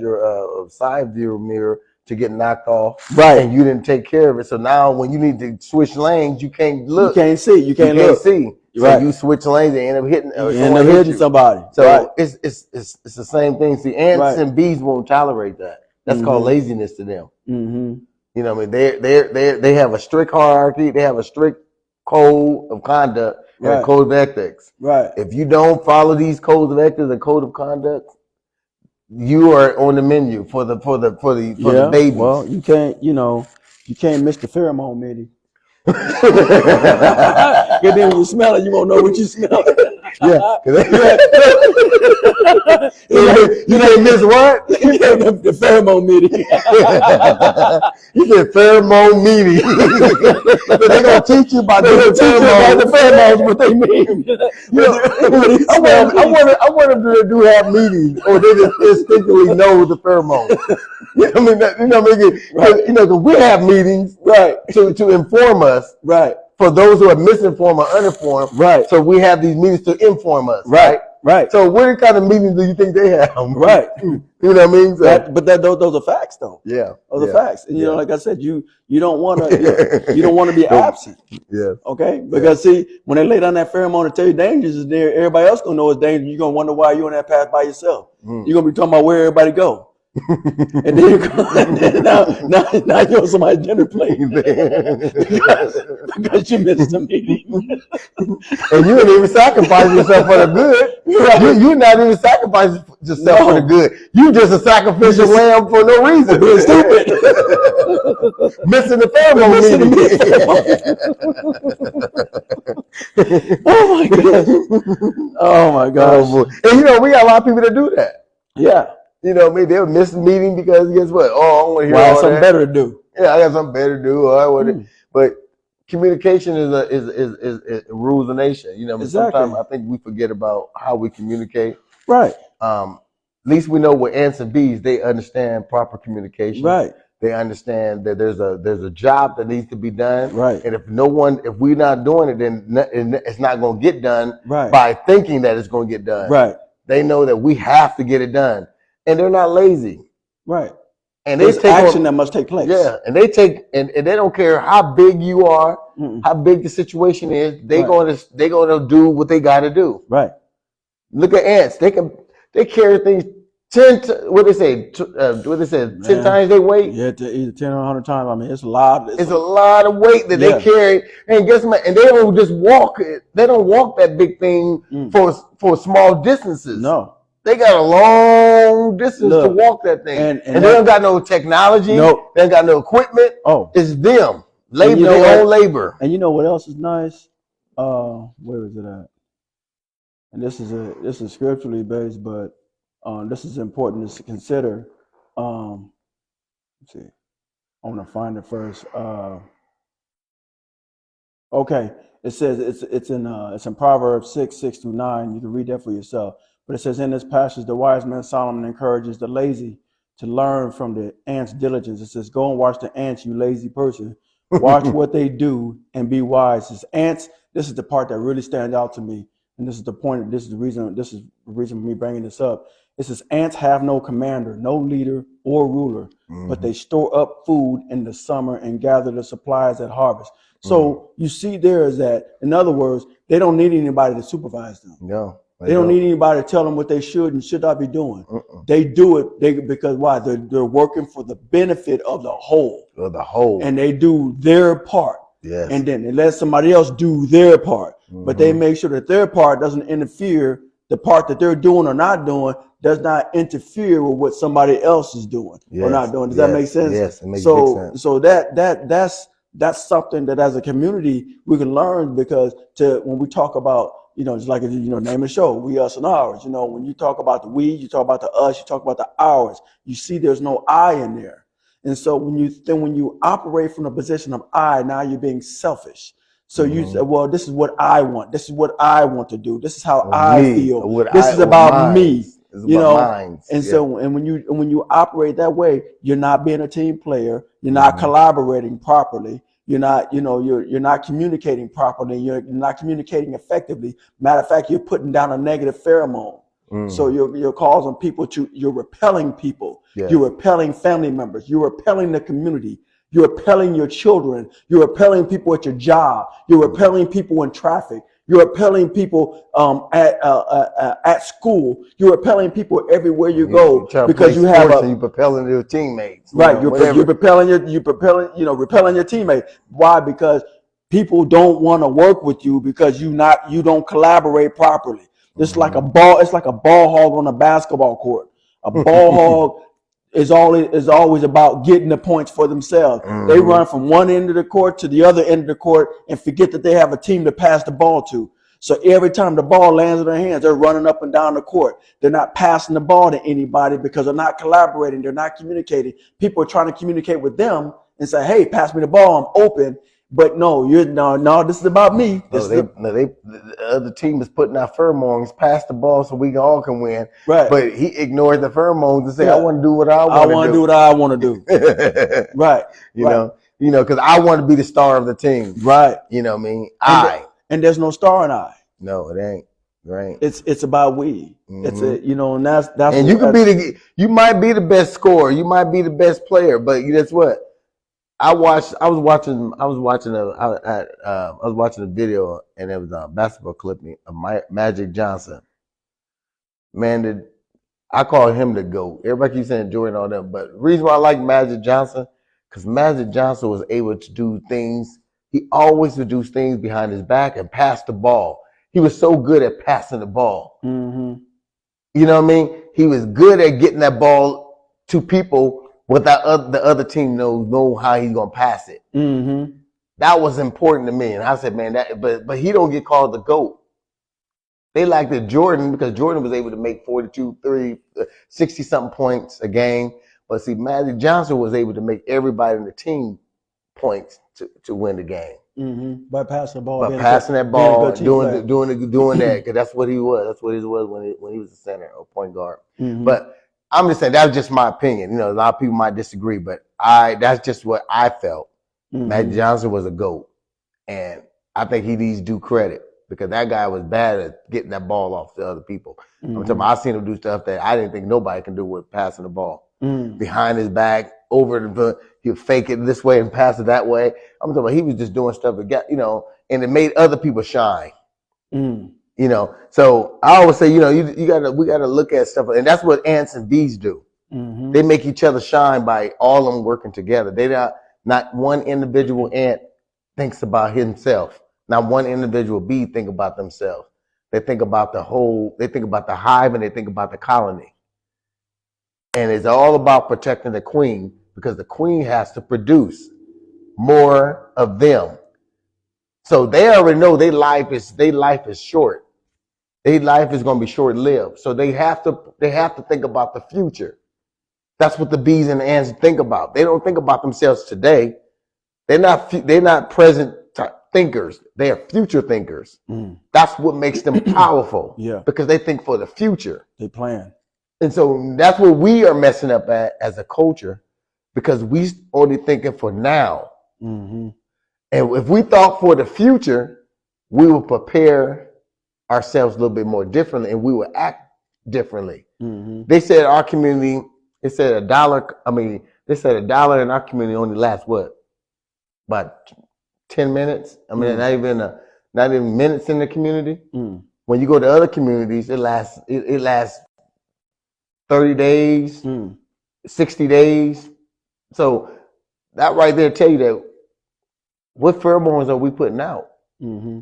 your side view mirror to get knocked off, right? And you didn't take care of it. So now when you need to switch lanes, you can't look, you can't see, you can't see. So right. You switch lanes and end up hitting somebody. So right. it's the same thing. See, ants and bees won't tolerate that. That's called laziness to them. You know what I mean? They have a strict hierarchy. They have a strict code of conduct and a code of ethics. Right. If you don't follow these codes of ethics and code of conduct, you are on the menu for the babies. Well, you can't miss the pheromone meeting. Because then when you smell it, you won't know what you smell. Yeah. You can't miss what? The pheromone meeting. You said pheromone meeting. They're going to teach you about the pheromones, what they mean. I want them to have meetings, or they just instinctively know the pheromones. Because we have meetings, right, to inform us, right, for those who are misinformed or uninformed, right. So we have these meetings to inform us, right, right. So what kind of meetings do you think they have, right? You know what I mean? So, those are facts, though. Yeah, those are facts. And you know, like I said, you don't want to you don't want to be absent. Yeah. Okay. Because see, when they lay down that pheromone to tell you dangers is there, everybody else gonna know it's dangerous. You're gonna wonder why you're on that path by yourself. You're gonna be talking about where everybody go. And then you come, now you're on somebody's dinner plate because you missed the meeting. And you ain't even sacrifice yourself for the good. Right. You're not even sacrificing yourself for the good. You just a sacrificial lamb for no reason. Being stupid. Missing the pheromone meeting. Oh my gosh. Oh my gosh. And you know, we got a lot of people that do that. Yeah. You know, maybe they'll miss the meeting because guess what? Oh, I want to hear I all got something that. better to do. Yeah, I got something better to do. Or I want But communication is rules the nation. You know, Exactly. sometimes I think we forget about how we communicate. Right. At least we know with ants and bees, they understand proper communication. Right. They understand that there's a job that needs to be done. Right. And if we're not doing it, then it's not going to get done. Right. By thinking that it's going to get done. Right. They know that we have to get it done, and they're not lazy. Right. And there's action that must take place. Yeah, and they they don't care how big you are, how big the situation is. They're gonna do what they got to do. Right. Look at ants. They carry things 10 times their weight. Yeah, either 10 or 100 times. I mean, it's a lot. It's a lot of weight that they carry. And guess what? And they don't just walk it. They don't walk that big thing for small distances. No. They got a long distance to walk that thing. And they don't got no technology. Nope. They ain't got no equipment. Oh. It's them. Labor, their own labor. And you know what else is nice? Where is it at? And this is scripturally based, but this is important to consider. Let's see. I want to find it first. Okay. It says it's in Proverbs 6:6-9. You can read that for yourself. But it says in this passage, the wise man Solomon encourages the lazy to learn from the ants' diligence. It says, go and watch the ants, you lazy person. Watch what they do and be wise. It's ants. This is the part that really stands out to me. And this is the point. This is the reason for me bringing this up. It says ants have no commander, no leader or ruler, but they store up food in the summer and gather the supplies at harvest. So you see there is that, in other words, they don't need anybody to supervise them. No. They don't need anybody to tell them what they should and should not be doing. They do it because why? They're working for the benefit of the whole. Of the whole. And they do their part. Yes. And then they let somebody else do their part. But they make sure that their part doesn't interfere. The part that they're doing or not doing does not interfere with what somebody else is doing or not doing. Does that make sense? Yes, it makes big sense. So that's something that as a community we can learn, because when we talk about, just like, name a show, we, us, and ours. When you talk about the we, you talk about the us, you talk about the ours. You see, there's no I in there, and so when you operate from the position of I, now you're being selfish. So you say, well, this is what I want. This is what I want to do. This is how I feel. This is about me. So when you operate that way, you're not being a team player. You're not collaborating properly. You're not communicating properly. You're not communicating effectively. Matter of fact, you're putting down a negative pheromone. So you're causing people you're repelling people. Yes. You're repelling family members. You're repelling the community. You're repelling your children. You're repelling people at your job. You're repelling people in traffic. You're repelling people at school. You're repelling people everywhere you go, because you have you're repelling your teammates. Right, you're repelling your teammates. Why? Because people don't want to work with you because you don't collaborate properly. It's like a ball. It's like a ball hog on a basketball court. A ball hog is always about getting the points for themselves. They run from one end of the court to the other end of the court and forget that they have a team to pass the ball to. So every time the ball lands in their hands, they're running up and down the court. They're not passing the ball to anybody because they're not collaborating. They're not communicating. People are trying to communicate with them and say, "Hey, pass me the ball. I'm open." But no, this is about me. The other team is putting out pheromones, pass the ball so we all can win. Right. But he ignored the pheromones and said, I want to do what I want to do. I want to do what I want to do. Right. You know, because I want to be the star of the team. Right. You know what I mean? And there's no star in I. No, it ain't. Right. It's about we. It's and that's and you might be the best scorer, you might be the best player, but guess what? I was watching a video, and it was a basketball clip of Magic Johnson. Man, I call him the GOAT. Everybody keeps saying Jordan and all them, but the reason why I like Magic Johnson, because Magic Johnson was able to do things. He always would do things behind his back and pass the ball. He was so good at passing the ball. Mm-hmm. You know what I mean? He was good at getting that ball to people without the other team know how he's gonna pass it. Mm-hmm. That was important to me, and I said, man, but he don't get called the GOAT. They liked it Jordan because Jordan was able to make 42, 3, 60-something points a game. But see, Magic Johnson was able to make everybody in the team points to win the game. Mm-hmm. By passing the ball. By passing that ball, doing that, because that's what he was. That's what he was when he was a center or point guard. Mm-hmm. But I'm just saying that's just my opinion. You know, a lot of people might disagree, but that's just what I felt. Mm-hmm. Magic Johnson was a GOAT, and I think he needs due credit because that guy was bad at getting that ball off to other people. Mm-hmm. I'm talking about, I seen him do stuff that I didn't think nobody can do with passing the ball. Behind his back, over the he'll fake it this way and pass it that way. I'm talking about he was just doing stuff that got, and it made other people shine. So I always say, we gotta look at stuff, and that's what ants and bees do. Mm-hmm. They make each other shine by all of them working together. They not one individual ant thinks about himself. Not one individual bee think about themselves. They think about the whole. They think about the hive and they think about the colony. And it's all about protecting the queen because the queen has to produce more of them. So they already know their life is short. Their life is going to be short-lived. So they have to think about the future. That's what the bees and the ants think about. They don't think about themselves today. They're not present thinkers. They are future thinkers. That's what makes them powerful. Yeah. Because they think for the future. They plan. And so that's what we are messing up at as a culture because we only thinking for now. Mm-hmm. And if we thought for the future, we would prepare ourselves a little bit more differently and we would act differently. Mm-hmm. They said our community, they said $1 in our community only lasts what? About 10 minutes? I mean, not even minutes in the community. When you go to other communities, it lasts 30 days, 60 days. So that right there tell you that what pheromones are we putting out? Mm-hmm.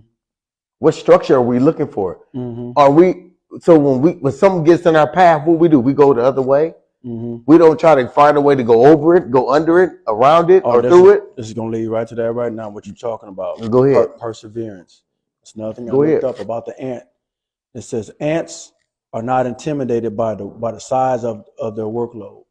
What structure are we looking for? Mm-hmm. So when someone gets in our path, what do? We go the other way. Mm-hmm. We don't try to find a way to go over it, go under it, around it, or through it. This is going to lead right to that right now, what you're talking about. Go ahead. Perseverance. It's another thing I looked up about the ant. It says ants are not intimidated by the size of their workload.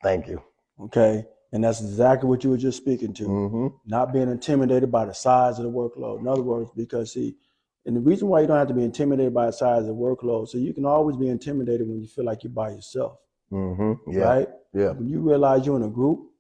Thank you. Okay. And that's exactly what you were just speaking to. Mm-hmm. Not being intimidated by the size of the workload. In other words, because and the reason why you don't have to be intimidated by the size of the workload, so you can always be intimidated when you feel like you're by yourself. Mm-hmm. Yeah. Right? Yeah. When you realize you're in a group,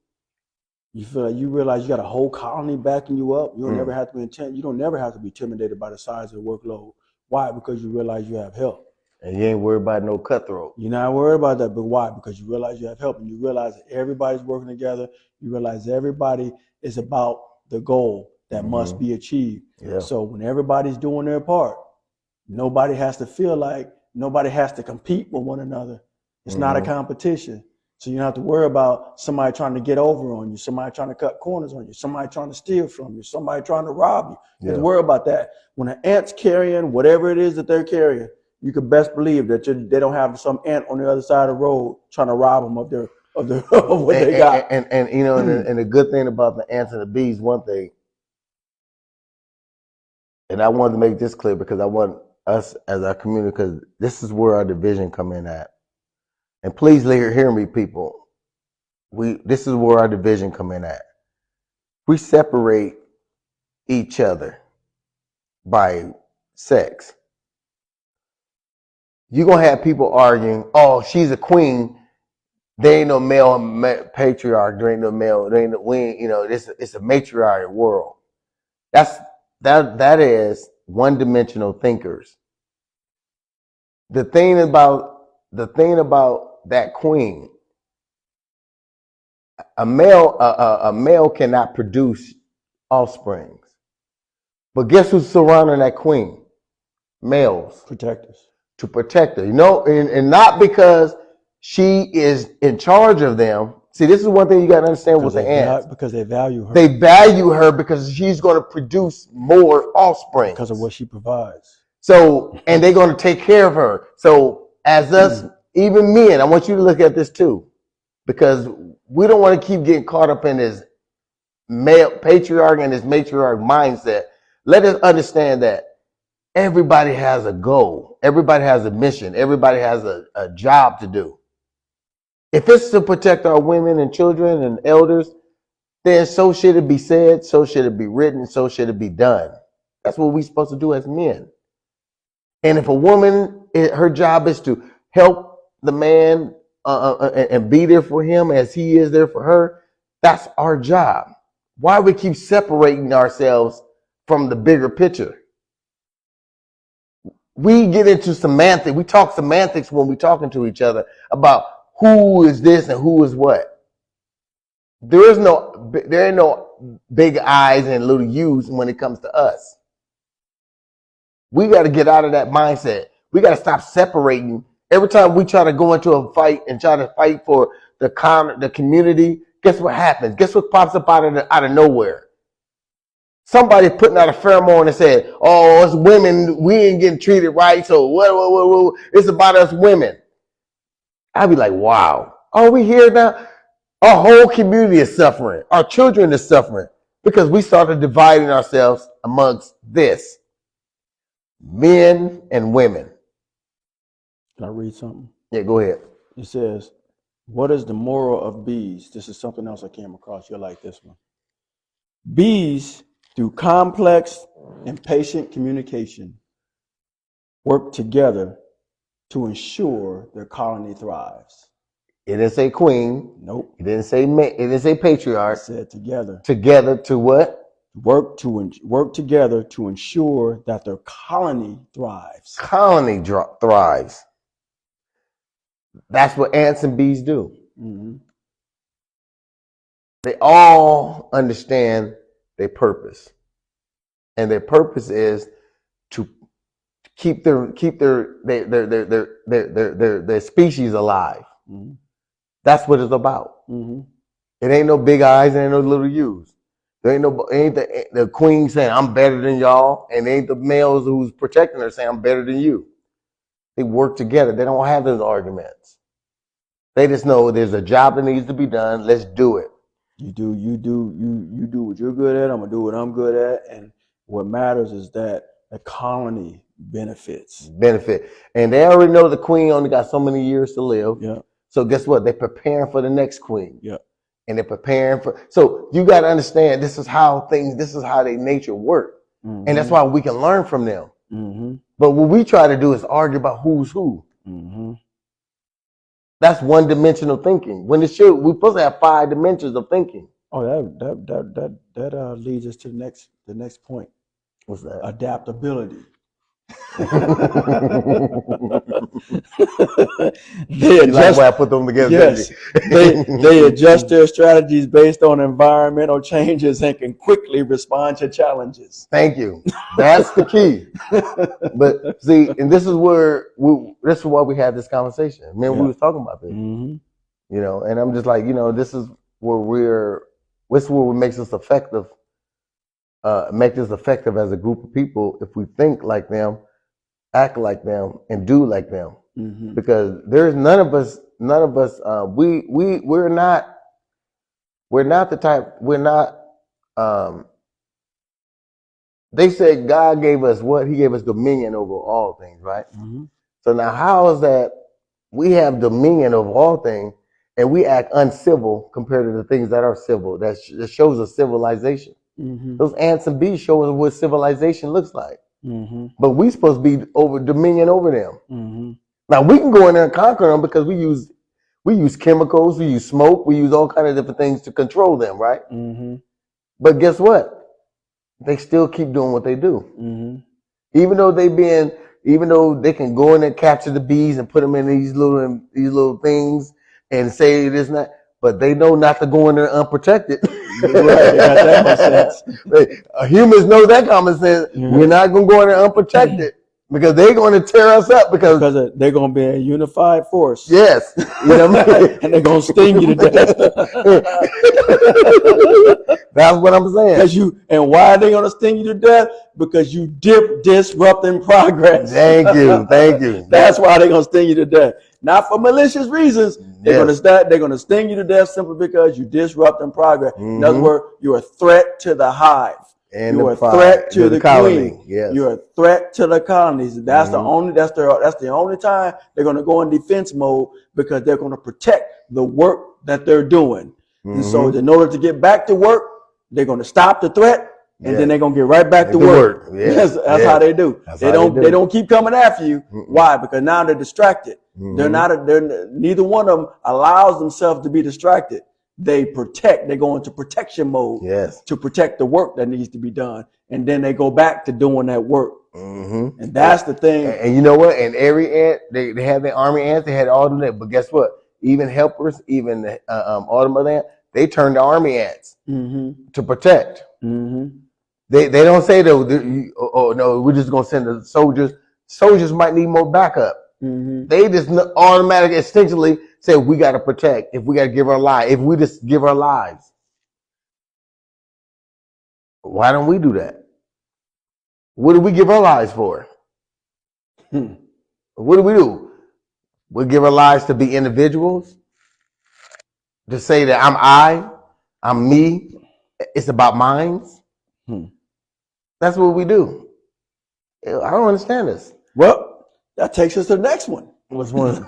you realize you got a whole colony backing you up. You don't never have to be you don't never have to be intimidated by the size of the workload. Why? Because you realize you have help. And you ain't worried about no cutthroat. You're not worried about that, but why? Because you realize you have help and you realize that everybody's working together. You realize everybody is about the goal that must be achieved. Yeah. So when everybody's doing their part, nobody has to feel like nobody has to compete with one another. It's not a competition. So you don't have to worry about somebody trying to get over on you, somebody trying to cut corners on you, somebody trying to steal from you, somebody trying to rob you. You have to worry about that. When an ant's carrying whatever it is that they're carrying, you can best believe that they don't have some ant on the other side of the road trying to rob them of what they got. And and the good thing about the ants and the bees, one thing, and I wanted to make this clear because I want us as our community, because this is where our division come in at. And please hear me, people. This is where our division come in at. We separate each other by sex. You're going to have people arguing, oh, she's a queen. There ain't no male patriarch. There ain't no male. There ain't no, it's a matriarchal world. That is one-dimensional thinkers. The thing about that queen, a male cannot produce offsprings. But guess who's surrounding that queen? Males. Protectors. To protect her, and not because she is in charge of them. See, this is one thing you got to understand with the ants. Because they value her. They value her because she's going to produce more offspring. Because of what she provides. So, and they're going to take care of her. So, as us, even men, I want you to look at this too, because we don't want to keep getting caught up in this male patriarch and this matriarch mindset. Let us understand that everybody has a goal. Everybody has a mission. Everybody has a job to do. If it's to protect our women and children and elders, then so should it be said, so should it be written, so should it be done. That's what we're supposed to do as men. And if a woman, her job is to help the man and be there for him as he is there for her, that's our job. Why we keep separating ourselves from the bigger picture? We get into semantics. We talk semantics when we're talking to each other about who is this and who is what. There ain't no big I's and little U's when it comes to us. We got to get out of that mindset. We got to stop separating. Every time we try to go into a fight and try to fight for the community, guess what happens? Guess what pops up out of nowhere? Somebody putting out a pheromone and said, "Oh, it's women. We ain't getting treated right. So what? It's about us women." I'd be like, "Wow, are we here now?" Our whole community is suffering. Our children are suffering because we started dividing ourselves amongst this. Men and women. Can I read something? Yeah, go ahead. It says, what is the moral of bees? This is something else I came across. You'll like this one. Bees, through complex and patient communication, work together to ensure their colony thrives. It didn't say queen. Nope. It didn't say it didn't say patriarch. It said together. Together to what? Work together to ensure that their colony thrives. Colony thrives. That's what ants and bees do. Mm-hmm. They all understand their purpose, and their purpose is to keep their species alive. Mm-hmm. That's what it's about. Mm-hmm. It ain't no big eyes, ain't no little U's. There ain't the queen saying I'm better than y'all, and ain't the males who's protecting her saying I'm better than you. They work together. They don't have those arguments. They just know there's a job that needs to be done. Let's do it. You do what you're good at. I'm gonna do what I'm good at, and what matters is that the colony benefits. And they already know the queen only got so many years to live. Yeah. So guess what? They're preparing for the next queen. Yeah. And they're preparing for. So you got to understand this is how their nature work, mm-hmm. and that's why we can learn from them. Mm-hmm. But what we try to do is argue about who's who. Mm-hmm. That's one-dimensional thinking. When we're supposed to have 5 dimensions of thinking. Oh, that leads us to the next point. What's that? Adaptability. You like why I put them together? Yes, they adjust their strategies based on environmental changes and can quickly respond to challenges. Thank you. That's the key. But see, and this is why we had this conversation. We were talking about this. Mm-hmm. You know, and I'm just like, this is where what makes us effective. Make us effective as a group of people if we think like them, act like them, and do like them. Mm-hmm. Because there's none of us. We're not the type. We're not. They said God gave us what? He gave us dominion over all things, right? Mm-hmm. So now, how is that we have dominion over all things and we act uncivil compared to the things that are civil? That shows us civilization. Mm-hmm. Those ants and bees show us what civilization looks like. Mm-hmm. But we supposed to be over dominion over them. Mm-hmm. Now we can go in there and conquer them because we use chemicals, we use smoke, we use all kinds of different things to control them, right? Mm-hmm. But guess what? They still keep doing what they do. Mm-hmm. Even though they can go in and capture the bees and put them in these little things and say it is not, but they know not to go in there unprotected. Right, they got that much sense. Humans know that common sense. Mm-hmm. We're not going to go in there unprotected. because they're going to tear us up because they're going to be a unified force. Yes, you know what I mean? And they're going to sting you to death. That's what I'm saying. And why are they going to sting you to death? Because you disrupting progress. Thank you. That's why they're going to sting you to death. Not for malicious reasons. They're going to sting you to death simply because you disrupting progress. In other words, you're a threat to the hive. And you're a threat to the colony. queen. Yes. You're a threat to the colonies. That's the only time they're going to go in defense mode, because they're going to protect the work that they're doing. And so in order to get back to work, they're going to stop the threat, and then they're going to get right back to work. Yes. That's how they do. They don't keep coming after you. Why? Because now they're distracted. Neither one of them allows themselves to be distracted. They protect. They go into protection mode to protect the work that needs to be done, and then they go back to doing that work. And that's the thing. And you know what? And every ant, they had their army ants. They had all of that. But guess what? Even helpers, even the automobile ant, they turned to army ants to protect. They don't say that. Oh no, we're just gonna send the soldiers. Soldiers might need more backup. They just automatically, instinctively say, we got to protect. If we got to give our life, if we just give our lives, why don't we do that? What do we give our lives for? What do we do? We give our lives to be individuals, to say that I'm me. It's about minds. That's what we do. I don't understand this. Well, that takes us to the next one. Which one?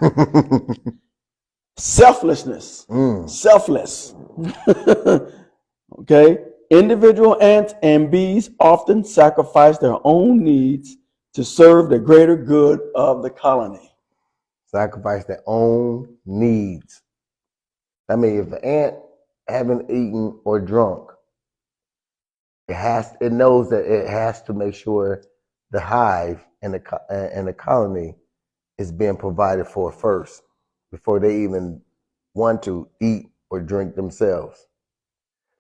Selflessness. Selfless. Okay. Individual ants and bees often sacrifice their own needs to serve the greater good of the colony. Sacrifice their own needs. I mean, if an ant haven't eaten or drunk, it knows that it has to make sure the hive and the colony is being provided for first before they even want to eat or drink themselves.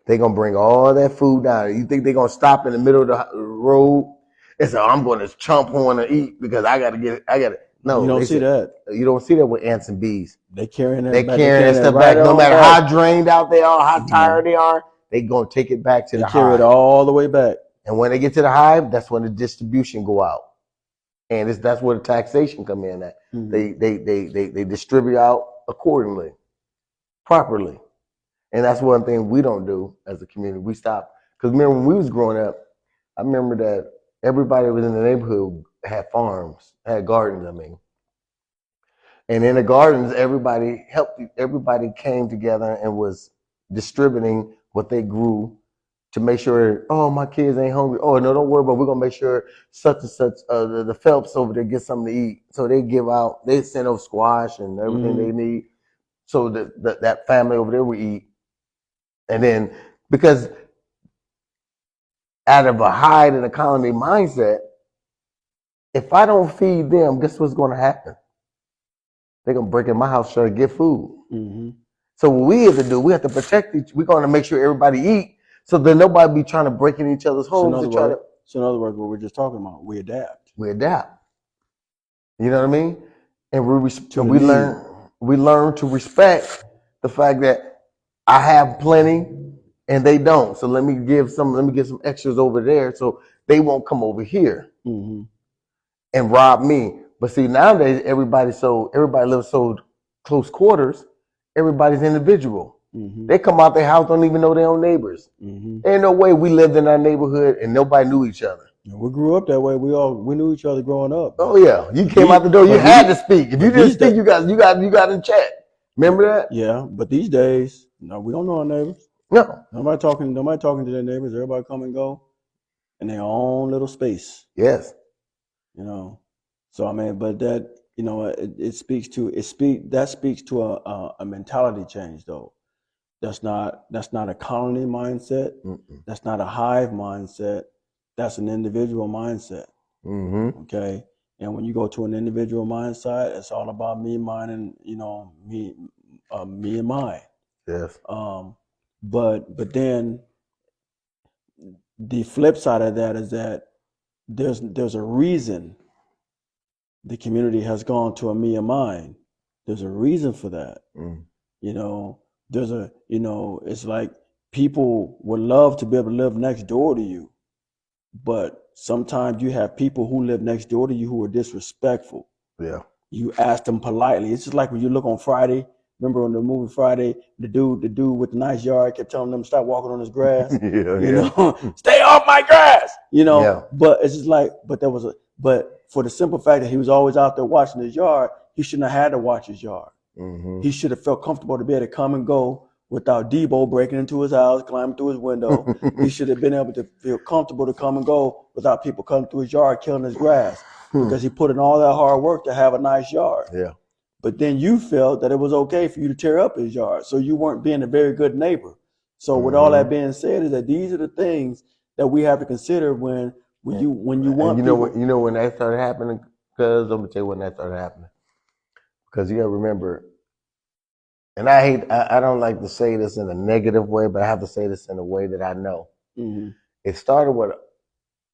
They're going to bring all that food down. You think they're going to stop in the middle of the road and say, I'm going to chomp on and eat because I got to. No, you don't see that. You don't see that with ants and bees. They carrying that stuff back. No matter how drained out they are, how tired they are, they going to take it back to the hive. They carry it all the way back. And when they get to the hive, that's when the distribution go out. And that's where the taxation come in at. They distribute out accordingly, properly. And that's one thing we don't do as a community. We stop. Because remember when we was growing up, I remember that everybody was in the neighborhood had farms, had gardens, I mean. And in the gardens, everybody came together and was distributing what they grew to make sure, oh, my kids ain't hungry. Oh, no, don't worry about it. We're going to make sure such and such, the Phelps over there get something to eat. So they send over squash and everything they need. So that family over there will eat. And then, because out of a hive and economy mindset, if I don't feed them, guess what's going to happen? They're going to break in my house trying to get food. So what we have to do, we have to protect we're going to make sure everybody eat, so that nobody be trying to break in each other's homes. So in other words, what we're just talking about, we adapt. We adapt. You know what I mean? And we learn to respect the fact that I have plenty and they don't. So let me get some extras over there so they won't come over here and rob me. But see, nowadays everybody lives so close quarters. Everybody's individual. They come out their house, don't even know their own neighbors. Ain't no way we lived in our neighborhood and nobody knew each other. We grew up that way. We knew each other growing up. Oh yeah, you came out the door. You had to speak. If you didn't speak, you got in chat. Remember that? Yeah, but these days, no, we don't know our neighbors. No, nobody talking to their neighbors. Everybody come and go in their own little space. Yes. You know, so I mean, but that, you know, that speaks to a mentality change though. That's not a colony mindset. That's not a hive mindset. That's an individual mindset. Okay. And when you go to an individual mindset, it's all about me, mine, and me and mine. Yes. But then the flip side of that is that there's a reason the community has gone to a me and mine. There's a reason for that. Mm. You know, it's like people would love to be able to live next door to you, but sometimes you have people who live next door to you who are disrespectful. Yeah. You ask them politely. It's just like when you look on Friday. Remember on the movie Friday, the dude with the nice yard kept telling them to stop walking on his grass. Stay off my grass. Yeah. But it's just like, but for the simple fact that he was always out there watching his yard, he shouldn't have had to watch his yard. Mm-hmm. He should have felt comfortable to be able to come and go without Debo breaking into his house, climbing through his window. He should have been able to feel comfortable to come and go without people coming through his yard, killing his grass, because he put in all that hard work to have a nice yard. Yeah. But then you felt that it was okay for you to tear up his yard, so you weren't being a very good neighbor. So with all that being said, is that these are the things that we have to consider when you want. You know when that started happening, because I'm gonna tell you when that started happening. Because you gotta remember, and I don't like to say this in a negative way, but I have to say this in a way that I know. Mm-hmm. It started with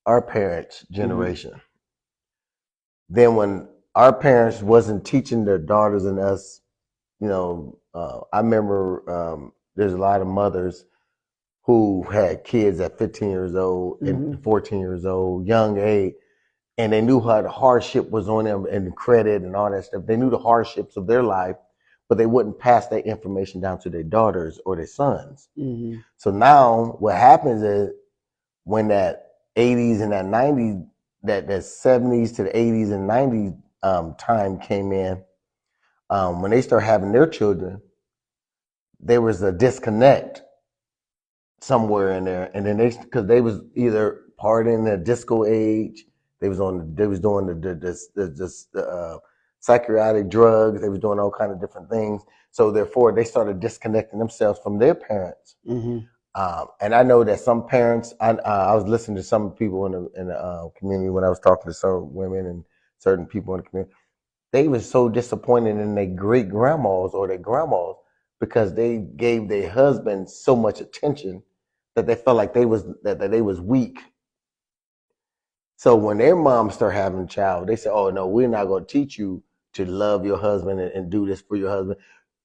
our parents' generation. Then when our parents wasn't teaching their daughters and us, I remember there's a lot of mothers who had kids at 15 years old and 14 years old, young age, and they knew how the hardship was on them and the credit and all that stuff. They knew the hardships of their life, but they wouldn't pass that information down to their daughters or their sons. Mm-hmm. So now what happens is when that 80s and that 90s, that 70s to the 80s and 90s time came in, when they start having their children, there was a disconnect somewhere in there, and then because they was either partying the disco age, they was doing the psychotic drugs, they was doing all kind of different things. So therefore, they started disconnecting themselves from their parents. Mm-hmm. And I know that some parents, I was listening to some people in the community when I was talking to some women and certain people in the community. They were so disappointed in their great grandmas or their grandmas because they gave their husbands so much attention that they felt like they was weak. So when their moms start having a child, they say, "Oh no, we're not going to teach you to love your husband and do this for your husband.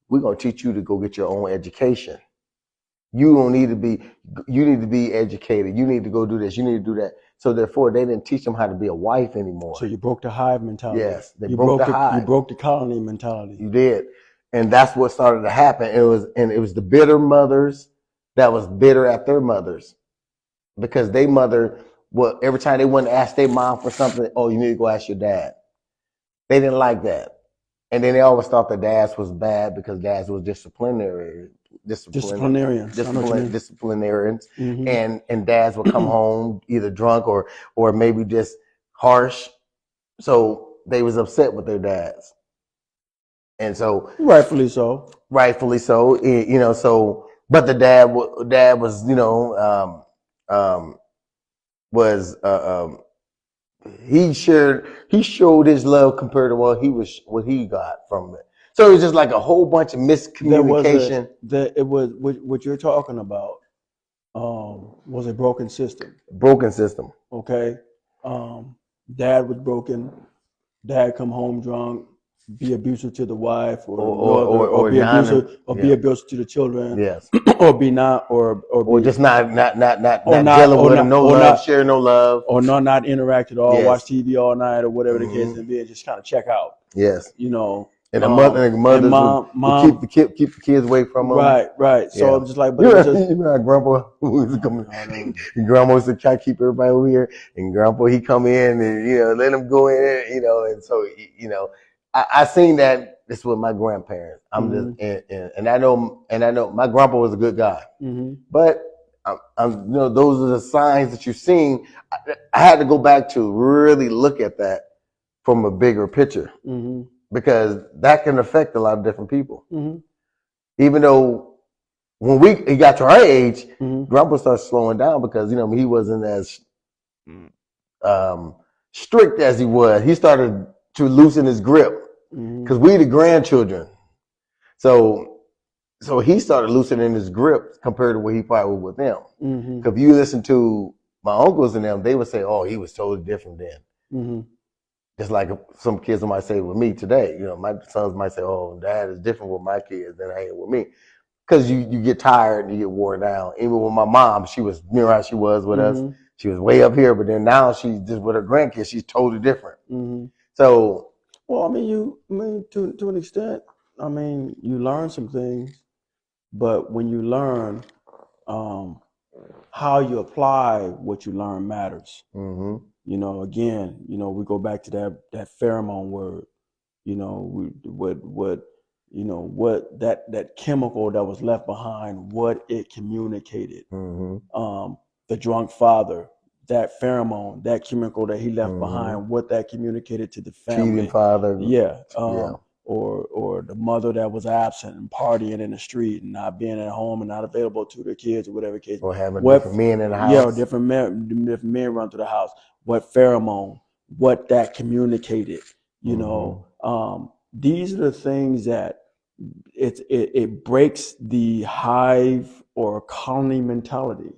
We're going to teach you to go get your own education. You need to be educated. You need to go do this. You need to do that." So therefore, they didn't teach them how to be a wife anymore. So you broke the hive mentality. Yes, they broke the hive. You broke the colony mentality. You did, and that's what started to happen. It was the bitter mothers that was bitter at their mothers because they mother. Well, every time they went to ask their mom for something, "Oh, you need to go ask your dad." They didn't like that, and then they always thought that dads was bad because dads was disciplinarians, Mm-hmm. and dads would come home either drunk or maybe just harsh, so they was upset with their dads, and so rightfully so. So but the dad was he showed his love compared to what he got from it. So it was just like a whole bunch of miscommunication. What you're talking about was a broken system. Broken system. Okay. Dad was broken. Dad come home drunk, be abusive to the wife, or be abusive to the children. Yes. or not dealing with them, no love, share no love, or not interact at all, yes. Watch TV all night or whatever the case may be, and just kind of check out. Yes. And the mom would keep the kids away from them. Right. So I'm just like, but Grandpa was coming. Grandma used to try to keep everybody over here, and Grandpa he come in and let him go in, and so I seen that this with my grandparents. I'm just and I know my grandpa was a good guy, but those are the signs that you've seen. I had to go back to really look at that from a bigger picture. Because that can affect a lot of different people. Even though when he got to our age, Grandpa started slowing down because he wasn't as strict as he was. He started to loosen his grip because we the grandchildren. So he started loosening his grip compared to what he probably was with them. Because if you listen to my uncles and them, they would say, "Oh, he was totally different then." Just like some kids might say with me today, you know, my sons might say, "Oh, Dad is different with my kids than I am with me," because you get tired and you get worn down. Even with my mom, she was, you know how she was with us. She was way up here, but then now she's just with her grandkids. She's totally different. So, well, I mean, to an extent, I mean, you learn some things, but when you learn, how you apply what you learn matters. You know, again, you know, we go back to that pheromone word. You know, what that chemical that was left behind, what it communicated. The drunk father, that pheromone, that chemical that he left behind, what that communicated to the family. Cheating father. Yeah. Or the mother that was absent and partying in the street and not being at home and not available to their kids or whatever case. Or having different men in the house. Yeah, different men run through the house. What pheromone, what that communicated, you know. These are the things that it breaks the hive or colony mentality,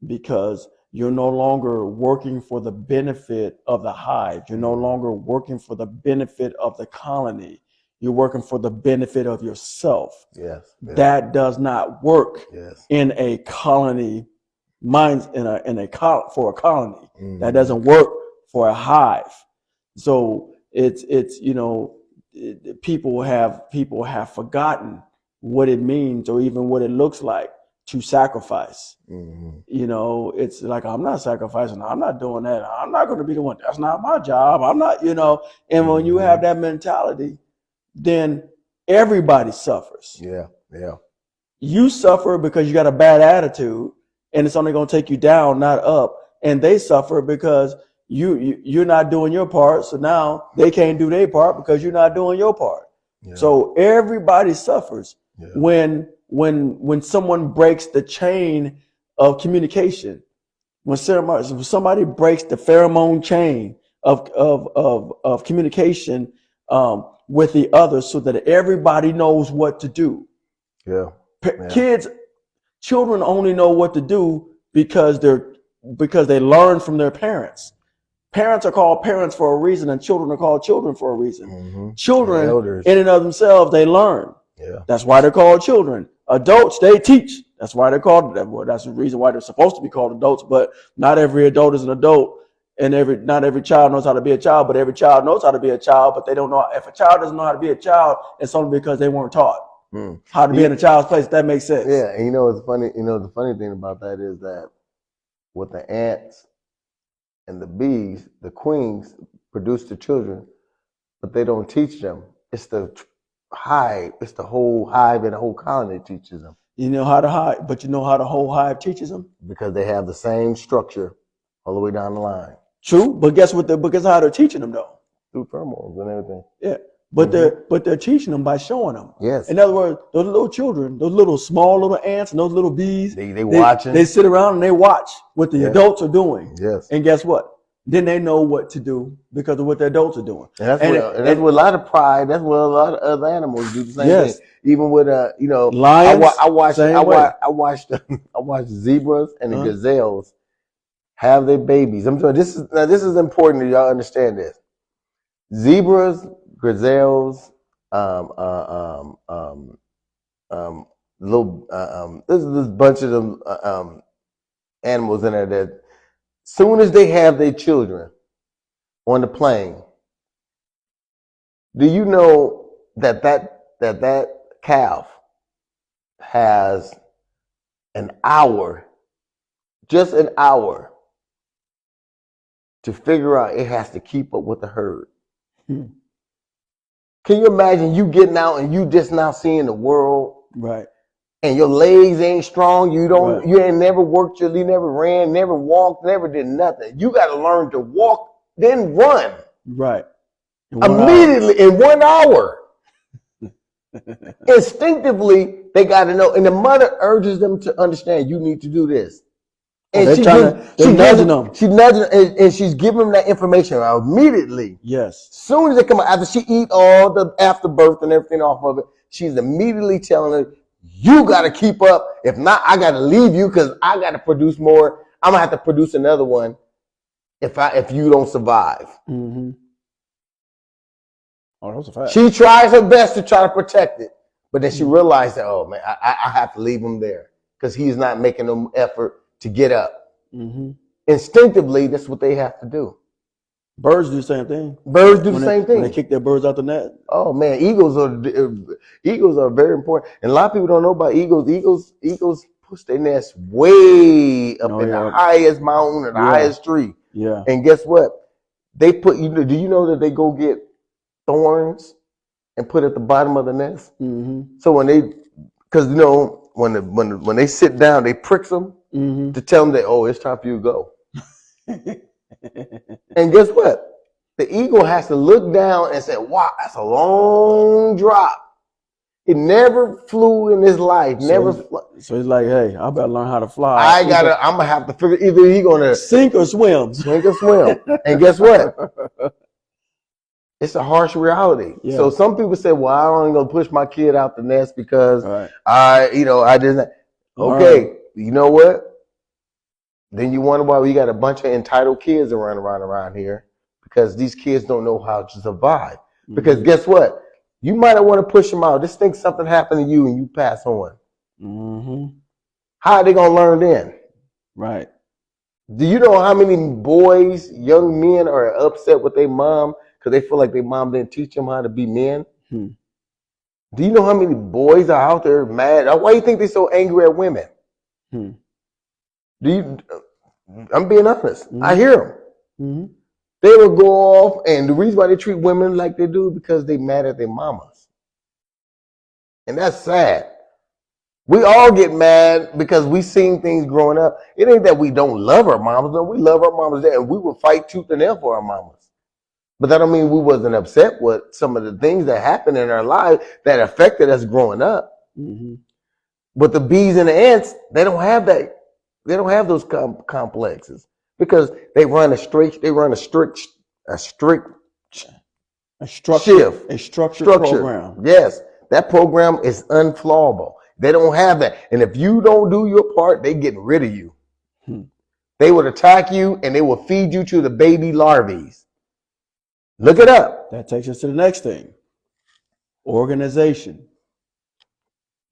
because you're no longer working for the benefit of the hive. You're no longer working for the benefit of the colony. You're working for the benefit of yourself. Yes. That does not work in a colony for a colony. That doesn't work for a hive. So it's you know, people have forgotten what it means or even what it looks like to sacrifice. You know, it's like, I'm not sacrificing. I'm not doing that. I'm not going to be the one. That's not my job. I'm not, you know. And when you have that mentality, then everybody suffers. Yeah. You suffer because you got a bad attitude, and it's only going to take you down, not up. And they suffer because you're not doing your part. So now they can't do their part because you're not doing your part. So everybody suffers when someone breaks the chain of communication. When somebody breaks the pheromone chain of communication with the others, so that everybody knows what to do. Children only know what to do because they learn from their parents. Parents are called parents for a reason, and children are called children for a reason. Children, in and of themselves, they learn. That's why they're called children. Adults, they teach. That's why they're called. Well, that's the reason why they're supposed to be called adults. But not every adult is an adult, and not every child knows how to be a child. But every child knows how to be a child. But they don't know. If a child doesn't know how to be a child, it's only because they weren't taught how to be in a child's place. If that makes sense. Yeah, and you know what's funny? You know, the funny thing about that is that with the ants and the bees, the queens produce the children, but they don't teach them. It's the hive. It's the whole hive and the whole colony teaches them. You know how to hive, but you know how the whole hive teaches them? Because they have the same structure all the way down the line. True, but guess what? Because how they're teaching them though? Through pheromones and everything. Yeah, but they're teaching them by showing them. Yes. In other words, those little children, those little small little ants and those little bees, they watching. They sit around and they watch what the adults are doing. Yes. And guess what? Then they know what to do because of what the adults are doing. And that's with a lot of pride. That's what a lot of other animals do the same thing. Even with you know, lions. I watched zebras and the gazelles have their babies. I'm sorry. This is important that y'all understand this. Zebras, gazelles, there's this bunch of them animals in there that, soon as they have their children on the plane, do you know that calf has an hour, just an hour, to figure out it has to keep up with the herd? Can you imagine you getting out and you just now seeing the world? Right. And your legs ain't strong. You ain't never worked, you never ran, never walked, never did nothing. You got to learn to walk, then run. Right. Immediately in 1 hour. Instinctively, they got to know. And the mother urges them to understand, you need to do this. And she's nudging them. She's nudging and she's giving them that information immediately. Yes. Soon as they come out, after she eat all the afterbirth and everything off of it, she's immediately telling her, you got to keep up. If not, I got to leave you because I got to produce more. I'm going to have to produce another one if you don't survive. Oh, that was a fact. She tries her best to try to protect it, but then she realized that, oh man, I have to leave him there because he's not making no effort to get up. Mm-hmm. Instinctively, that's what they have to do. Birds do the same thing. Birds do the same thing. When they kick their birds out the net. Oh man, eagles are very important, and a lot of people don't know about eagles. Eagles push their nest way up in the highest mountain or the highest tree. Yeah. And guess what? They put you. Do you know that they go get thorns and put at the bottom of the nest? Mm-hmm. So because when they sit down, they pricks them to tell them that, oh, it's time for you to go. And guess what? The eagle has to look down and say, wow, that's a long drop. He never flew in his life. So he's like, hey, I better learn how to fly. I'm gonna have to figure either he's gonna sink or swim. And guess what? It's a harsh reality. Yeah. So some people say, well, I ain't gonna push my kid out the nest because I didn't. Okay, you know what? Then you wonder why we got a bunch of entitled kids around here because these kids don't know how to survive. Because guess what? You might not want to push them out. Just think something happened to you and you pass on. How are they gonna learn then? Right. Do you know how many boys, young men, are upset with their mom because they feel like their mom didn't teach them how to be men? Do you know how many boys are out there mad? Why do you think they're so angry at women? I'm being honest. I hear them. They will go off, and the reason why they treat women like they do because they mad at their mamas. And that's sad. We all get mad because we seen things growing up. It ain't that we don't love our mamas. No, we love our mamas, and we will fight tooth and nail for our mamas. But that don't mean we wasn't upset with some of the things that happened in our lives that affected us growing up. But the bees and the ants, they don't have that. They don't have those complexes because they run a strict structured program. Yes, that program is unflawable. They don't have that. And if you don't do your part, they get rid of you. They would attack you and they will feed you to the baby larvae. Look it up. That takes us to the next thing. Organization.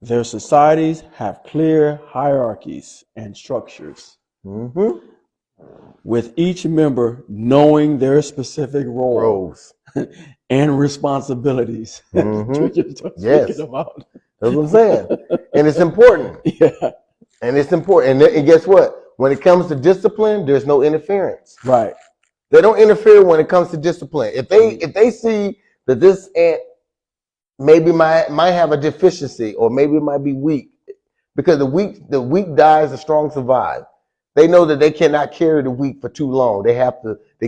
Their societies have clear hierarchies and structures, with each member knowing their specific roles and responsibilities. Yes, about. That's what I'm saying. And it's important. And it's important. And guess what? When it comes to discipline, there's no interference. Right. They don't interfere when it comes to discipline. If they see that this ant maybe might have a deficiency or maybe it might be weak, because the weak dies, the strong survive. They know that they cannot carry the weak for too long. They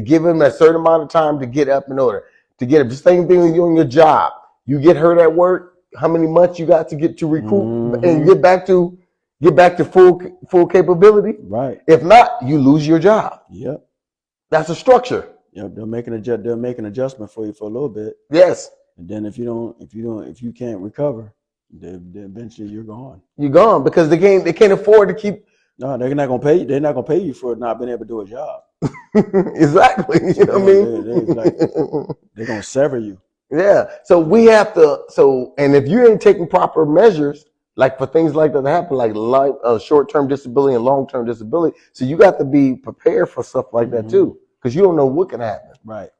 give them a certain amount of time to get up in order to get up. The same thing with you on your job. You get hurt at work, how many months you got to get to recoup and get back to full capability? Right. If not, you lose your job. Yep. That's a structure. Yep. They'll make an adjustment for you for a little bit. Yes. And then if you can't recover, then eventually you're gone. You're gone because they can't afford to keep. No, they're not gonna pay you. They're not gonna pay you for not being able to do a job. Exactly. You know what I mean? They're gonna sever you. Yeah. So we have to. And if you ain't taking proper measures, like for things like that happen, like short-term disability and long-term disability, so you got to be prepared for stuff like that too, because you don't know what can happen. Right.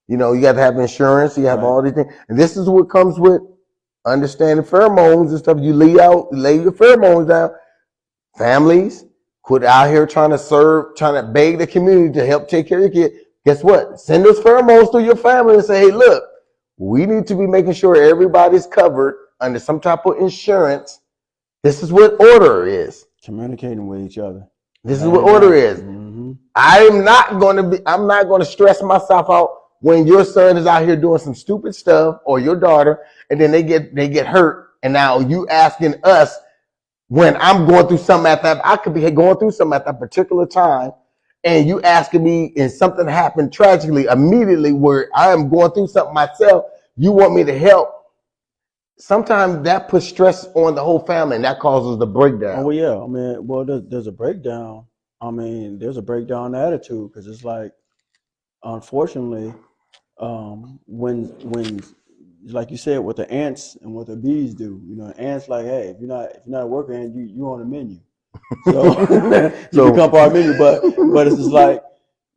You know, you got to have insurance. You have all these things, and this is what comes with understanding pheromones and stuff. You lay your pheromones down. Families quit out here trying to beg the community to help take care of your kid. Guess what? Send those pheromones to your family and say, hey, look, we need to be making sure everybody's covered under some type of insurance. This is what order is. Communicating with each other. This is what order is. I'm not going to stress myself out when your son is out here doing some stupid stuff or your daughter, and then they get hurt. And now you asking us when I'm going through something I could be going through something at that particular time, and you asking me and something happened tragically immediately where I am going through something myself. You want me to help. Sometimes that puts stress on the whole family, and that causes the breakdown. Oh yeah, I mean, well, there's a breakdown. I mean, there's a breakdown in attitude because it's like, unfortunately, when like you said, what the ants and what the bees do. You know, ants like, hey, if you're not a worker ant, you on the menu. So you become part of the menu. But it's just like,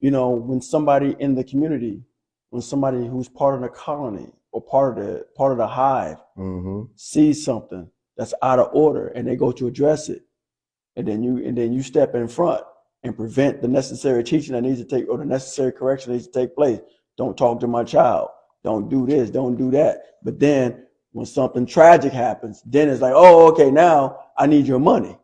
you know, when somebody in the community, when somebody who's part of the colony or part of the hive sees something that's out of order and they go to address it, and then you step in front and prevent the necessary teaching that needs to take, or the necessary correction that needs to take place. Don't talk to my child. Don't do this. Don't do that. But then when something tragic happens, then it's like, oh, okay, now I need your money.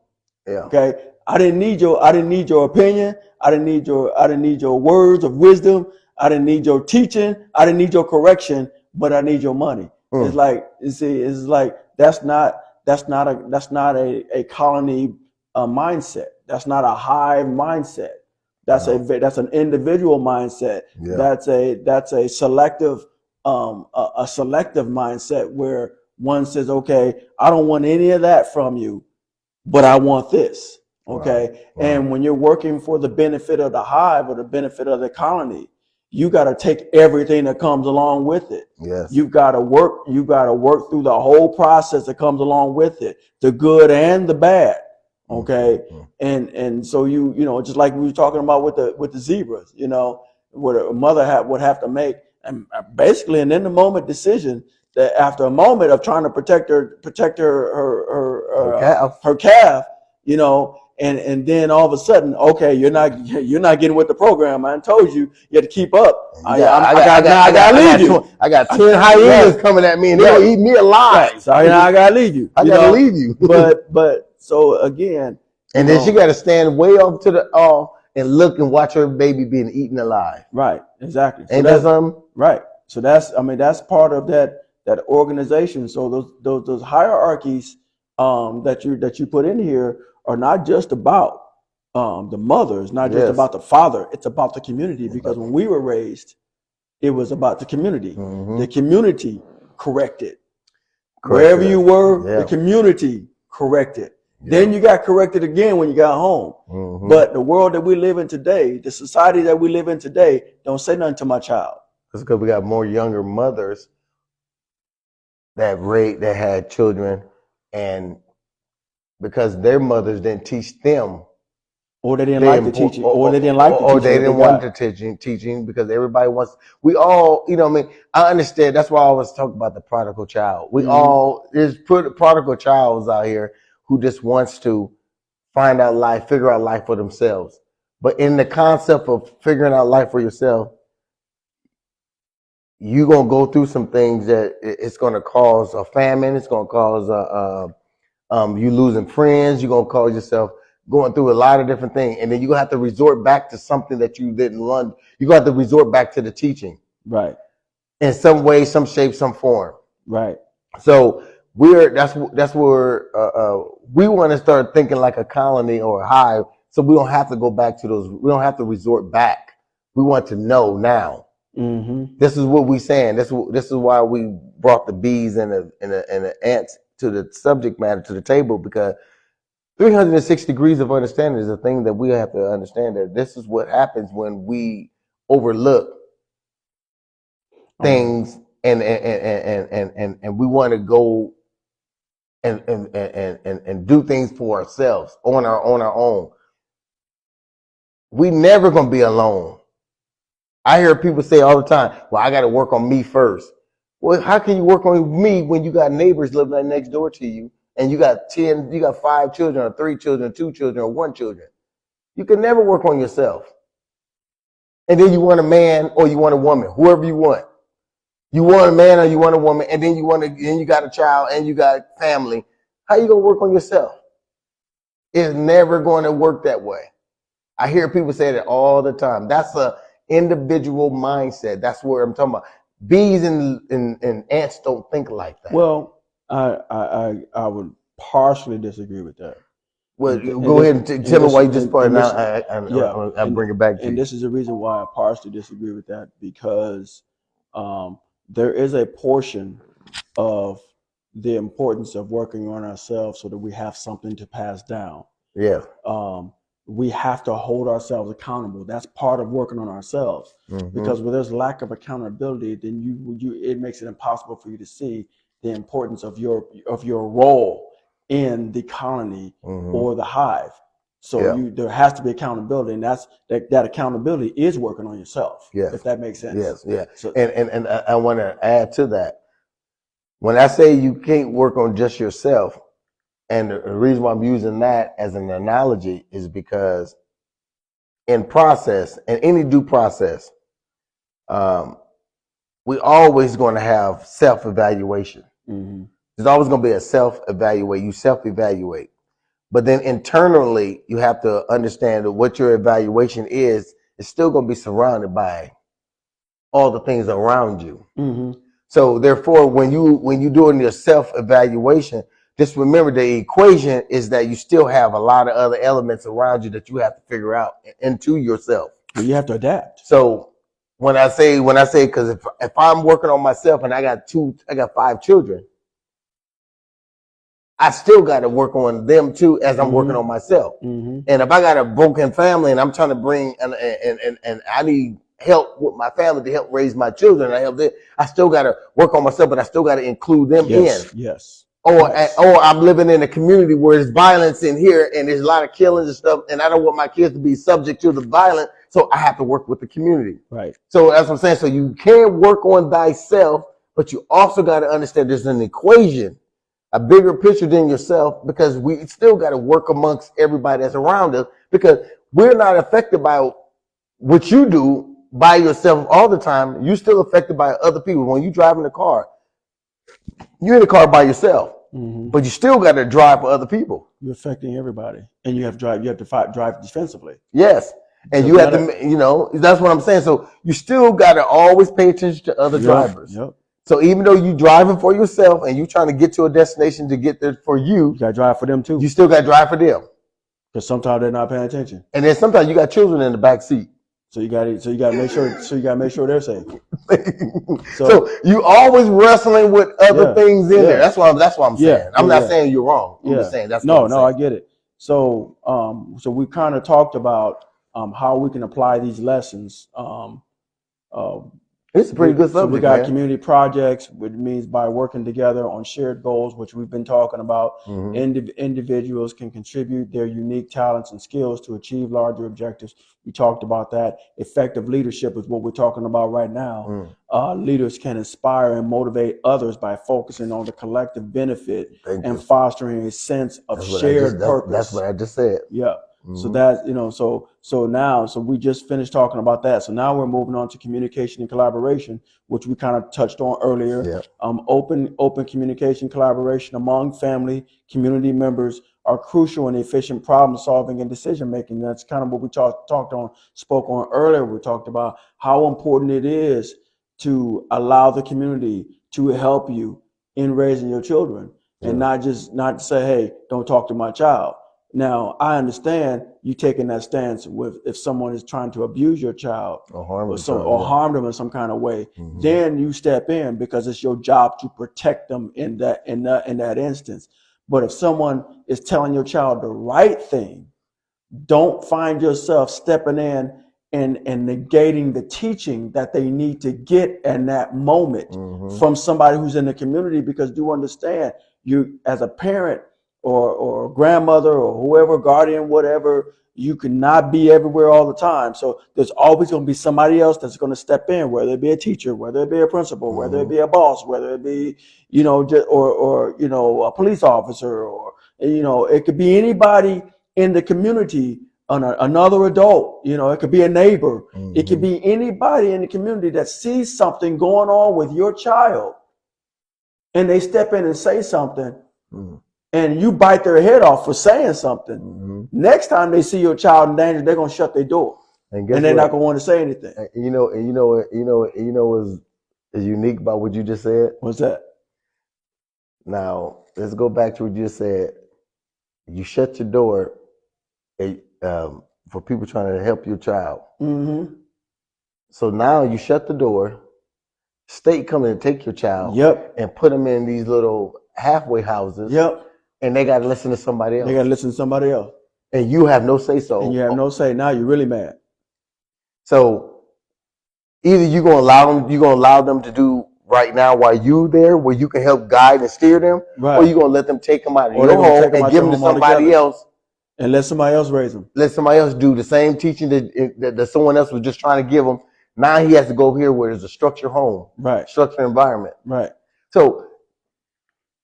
Yeah. Okay. I didn't need your opinion. I didn't need your words of wisdom. I didn't need your teaching. I didn't need your correction, but I need your money. It's like, you see, it's like that's not a colony mindset. That's not a hive mindset. That's an individual mindset. Yeah. That's a selective mindset where one says, okay, I don't want any of that from you, but I want this. Okay. Wow. And when you're working for the benefit of the hive or the benefit of the colony, you got to take everything that comes along with it. Yes. You've got to work through the whole process that comes along with it, the good and the bad. Okay. And so you know, just like we were talking about with the zebras, you know, what a mother would have to make, and basically an in the moment decision that after a moment of trying to protect her calf, you know, and then all of a sudden, okay, you're not getting with the program. I told you have to keep up. I gotta leave you. I got 10 hyenas coming at me and they're gonna eat me alive. Right. So I gotta leave you. I gotta leave you. But so again, and then she got to stand way off to the off and look and watch her baby being eaten alive. Right. Exactly. Ain't that something? Right. So that's part of that organization. So those hierarchies that you put in here are not just about the mother. It's not just about the father. It's about the community. Because when we were raised, it was about the community. The community corrected. Wherever you were, the community corrected. Then you got corrected again when you got home. But the world that we live in today, the society that we live in today, don't say nothing to my child. That's because we got more younger mothers that had children, and because their mothers didn't teach them, or they didn't like the teaching, or they didn't like the teaching, or they didn't want the teaching because everybody wants. We all, you know, what I mean, I understand. That's why I always talk about the prodigal child. We all there's prodigal childs out here who just wants to figure out life for themselves. But in the concept of figuring out life for yourself, you're going to go through some things that it's going to cause a famine. It's going to cause you losing friends. You're going to cause yourself going through a lot of different things. And then you're going to have to resort back to something that you didn't learn. You're going to have to resort back to the teaching. Right. In some way, some shape, some form. Right. So that's where we want to start thinking like a colony or a hive, so we don't have to go back to those. We don't have to resort back. We want to know now. This is what we're saying. This is why we brought the bees and the ants to the subject matter, to the table, because 306 degrees of understanding is a thing that we have to understand, that this is what happens when we overlook things and we want to go and do things for ourselves on our own. We never gonna be alone. I hear people say all the time, well, I got to work on me first. Well, how can you work on me when you got neighbors living right next door to you and you got 5 children or 3 children, 2 children or 1 children? You can never work on yourself. And then you want a man or you want a woman, whoever you want. You want a man or you want a woman, and then you got a child and you got family. How you gonna work on yourself? It's never going to work that way. I hear people say that all the time. That's a individual mindset. That's where I'm talking about. Bees and ants don't think like that. Well, I would partially disagree with that. Well, go ahead and tell me why you just pointed out. I'll bring it back to you. And this is the reason why I partially disagree with that, because there is a portion of the importance of working on ourselves so that we have something to pass down. Yeah. we have to hold ourselves accountable. That's part of working on ourselves. Because when there's lack of accountability, then it makes it impossible for you to see the importance of your role in the colony or the hive. So there has to be accountability, and that accountability is working on yourself. Yes. If that makes sense. Yes, yeah. So, and I want to add to that. When I say you can't work on just yourself, and the reason why I'm using that as an analogy is because in process, in any due process, we always going to have self-evaluation. There's always going to be a self-evaluate. You self-evaluate. But then internally, you have to understand that what your evaluation is still going to be surrounded by all the things around you. So therefore, when you doing your self-evaluation, just remember the equation is that you still have a lot of other elements around you that you have to figure out into yourself. You have to adapt. So when I say, because if I'm working on myself and I got 5 children, I still got to work on them too as I'm working on myself. And if I got a broken family and I'm trying to bring and I need help with my family to help raise my children, I still got to work on myself, but I still got to include them in. Yes. Or I'm living in a community where there's violence in here and there's a lot of killings and stuff, and I don't want my kids to be subject to the violence, so I have to work with the community. Right. So that's what I'm saying. So you can work on thyself, but you also got to understand there's an equation, a bigger picture than yourself, because we still got to work amongst everybody that's around us, because we're not affected by what you do by yourself all the time. You're still affected by other people. When you drive in the car, you're in the car by yourself, but you still got to drive for other people. You're affecting everybody, and you have to drive. You have to drive defensively. Yes, and so you have to, that's what I'm saying. So you still got to always pay attention to other drivers. Yep. So even though you're driving for yourself and you're trying to get to a destination to get there for you, you got to drive for them too. You still got to drive for them, because sometimes they're not paying attention. And then sometimes you got children in the back seat. So you got to make sure they're safe. So you always wrestling with other things in there. That's what I'm saying. I'm not saying you're wrong. I'm just saying that's what I'm saying. I get it. So so we kind of talked about how we can apply these lessons. It's a pretty good subject. So we got community projects, which means by working together on shared goals, which we've been talking about. Individuals can contribute their unique talents and skills to achieve larger objectives. We talked about that. Effective leadership is what we're talking about right now. Leaders can inspire and motivate others by focusing on the collective benefit and fostering a sense of shared purpose. That's what I just said. Yeah. So that, so we just finished talking about that. So now we're moving on to communication and collaboration, which we kind of touched on earlier. Open communication, collaboration among family, community members are crucial in efficient problem solving and decision making. That's kind of what we spoke on earlier. We talked about how important it is to allow the community to help you in raising your children, and not say, hey, don't talk to my child. Now, I understand you taking that stance with if someone is trying to abuse your child or harm them in some kind of way, then you step in because it's your job to protect them in that instance. But if someone is telling your child the right thing, don't find yourself stepping in and negating the teaching that they need to get in that moment from somebody who's in the community, because do understand, you as a parent or grandmother or whoever, guardian, whatever, you cannot be everywhere all the time. So there's always going to be somebody else that's going to step in, whether it be a teacher, whether it be a principal, whether it be a boss, whether it be, a police officer, or, it could be anybody in the community, another adult, it could be a neighbor. It could be anybody in the community that sees something going on with your child and they step in and say something. And you bite their head off for saying something. Next time they see your child in danger, they're gonna shut their door, and they're not gonna want to say anything. What's is unique about what you just said? What's that? Now let's go back to what you just said. You shut your door for people trying to help your child. So now you shut the door. State come in and take your child. And put them in these little halfway houses. And they got to listen to somebody else. and you have no say so. And you have no say. Now you're really mad. So either you're gonna allow them to do right now while you there, where you can help guide and steer them, Right. or you're gonna let them take them out of Or your they're gonna home take them and out give your them to home somebody altogether. else. And let somebody else raise them. Let somebody else do the same teaching that someone else was just trying to give them. Now he has to go here where there's a structured home, Right. structured environment. Right. So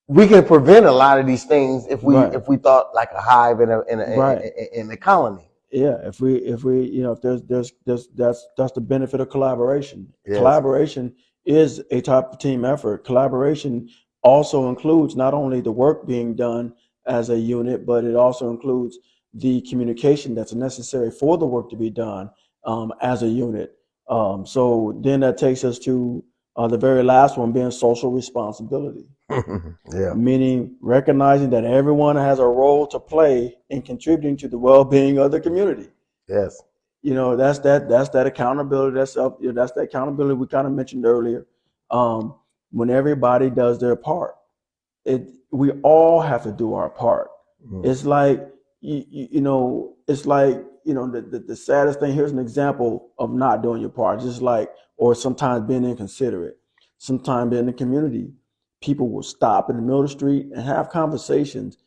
we can prevent a lot of these things if we Right. if we thought like a hive in Right. a colony. Yeah, if we if there's that's the benefit of collaboration. Yes. Collaboration is a type of team effort. Collaboration also includes not only the work being done as a unit, but it also includes the communication that's necessary for the work to be done as a unit. So then that takes us to the very last one, being social responsibility. Yeah. Meaning recognizing that everyone has a role to play in contributing to the well-being of the community. Yes. You know, that's that accountability. That's that accountability we kind of mentioned earlier. When everybody does their part, we all have to do our part. It's like it's like the saddest thing. Here's an example of not doing your part. Just like, or sometimes being inconsiderate. Sometimes in the community, people will stop in the middle of the street and have conversations,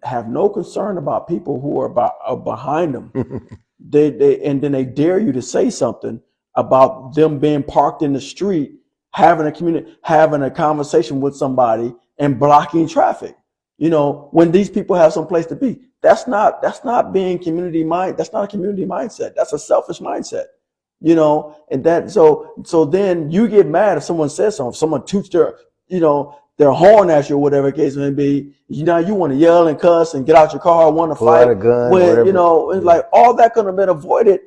have no concern about people who are behind them. And then they dare you to say something about them being parked in the street, having a conversation with somebody and blocking traffic. When these people have some place to be, that's not being community mind. That's not a community mindset. That's a selfish mindset. And that so then you get mad if someone says something, if someone toots their horn at you or whatever the case may be. You want to yell and cuss and get out your car, want to fight. Out a gun, it's like all that could have been avoided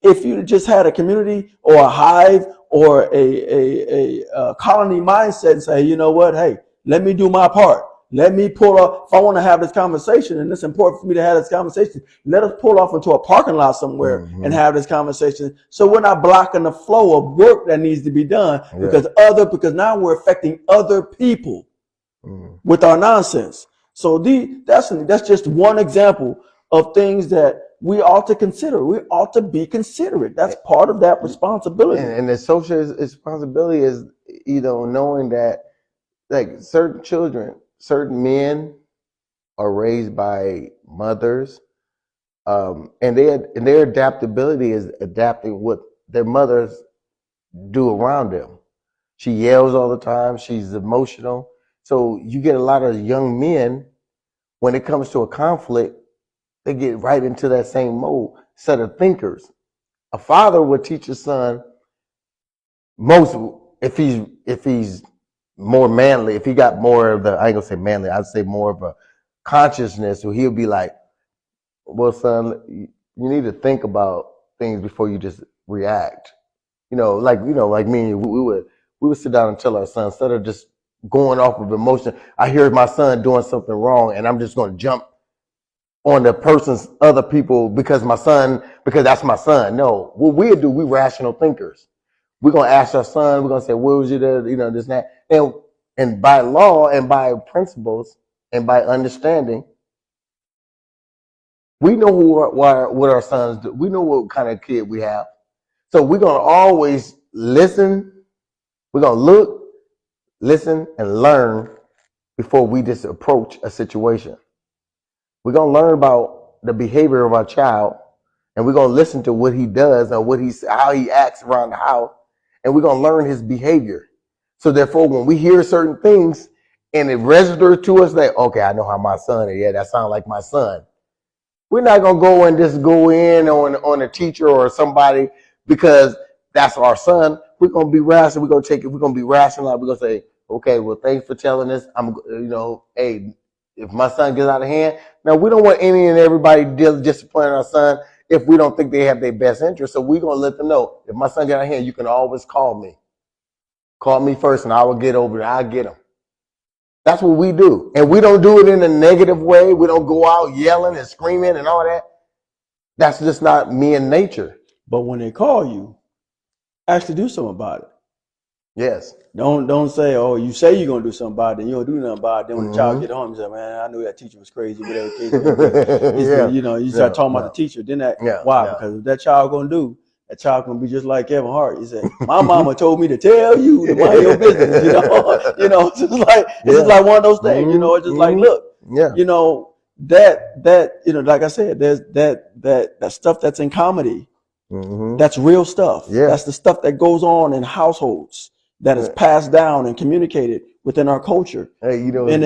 if you just had a community or a hive or a colony mindset and say, you know what, hey, let me do my part. Let me pull up. If I want to have this conversation, and it's important for me to have this conversation, let us pull off into a parking lot somewhere and have this conversation. So we're not blocking the flow of work that needs to be done because now we're affecting other people with our nonsense. So that's just one example of things that we ought to consider. We ought to be considerate. That's part of that responsibility. And the social responsibility is, knowing that like certain children, certain men are raised by mothers, and their adaptability is adapting what their mothers do around them. She yells all the time. She's emotional. So you get a lot of young men, when it comes to a conflict, they get right into that same mode, set of thinkers. A father would teach his son if he's more manly, if he got more of the, I ain't gonna say manly, I'd say more of a consciousness, so he'll be like, well, son, you need to think about things before you just react. Like me and you, we would sit down and tell our son, instead of just going off of emotion, I hear my son doing something wrong and I'm just gonna jump on the other people because that's my son. No, what we do, we rational thinkers. We're gonna ask our son, we're gonna say, what was you there, this and that. And by law and by principles and by understanding, we know what our sons do. We know what kind of kid we have. So we're gonna always listen. We're gonna look, listen, and learn before we just approach a situation. We're gonna learn about the behavior of our child, and we're gonna listen to what he does or how he acts around the house, and we're gonna learn his behavior. So therefore, when we hear certain things and it registers to us that, okay, I know how my son is. Yeah, that sounds like my son. We're not gonna go and just go in on a teacher or somebody because that's our son. We're gonna be rational. We're gonna take it. We're gonna be rational. We're gonna say, okay, well, thanks for telling us. Hey, if my son gets out of hand, now we don't want any and everybody disciplining our son if we don't think they have their best interest. So we're gonna let them know, if my son gets out of hand, you can always call me. Call me first, and I will get over it. I'll get him. That's what we do. And we don't do it in a negative way. We don't go out yelling and screaming and all that. That's just not me in nature. But when they call you, actually do something about it. Yes. Don't say, oh, you say you're gonna do something about it, and you don't do nothing about it. Then when the child Mm-hmm. get home, you say, man, I knew that teacher was crazy, whatever case may be. Yeah. You know, you start talking about the No. teacher. Then that Yeah. why? Yeah. Because what that child gonna do, that child gonna be just like Kevin Hart. He said, my mama told me to tell you to mind your business. It's just like one of those things. It's just like, look, Yeah. like I said, there's that stuff that's in comedy. Mm-hmm. That's real stuff. Yeah. That's the stuff that goes on in households that is passed down and communicated within our culture. Hey, Go ahead.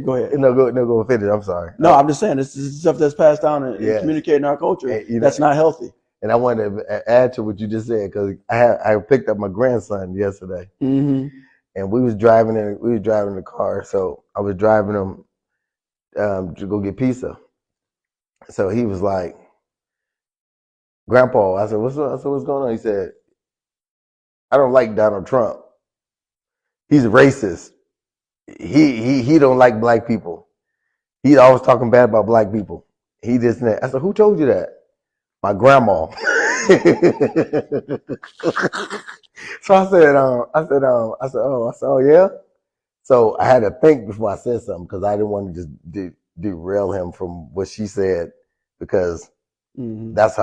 Go finish. I'm sorry. No, I'm just saying this is stuff that's passed down and communicated in our culture. Hey, that's not healthy. And I wanted to add to what you just said because I picked up my grandson yesterday, Mm-hmm. and we was driving in the car. So I was driving him to go get pizza. So he was like, "Grandpa," I said, "What's up?" I said, "What's going on?" He said, "I don't like Donald Trump. He's a racist. He don't like black people. He's always talking bad about black people. He this and that." I said, "Who told you that?" "My grandma." So I said, "Oh yeah." So I had to think before I said something because I didn't want to just derail him from what she said because that's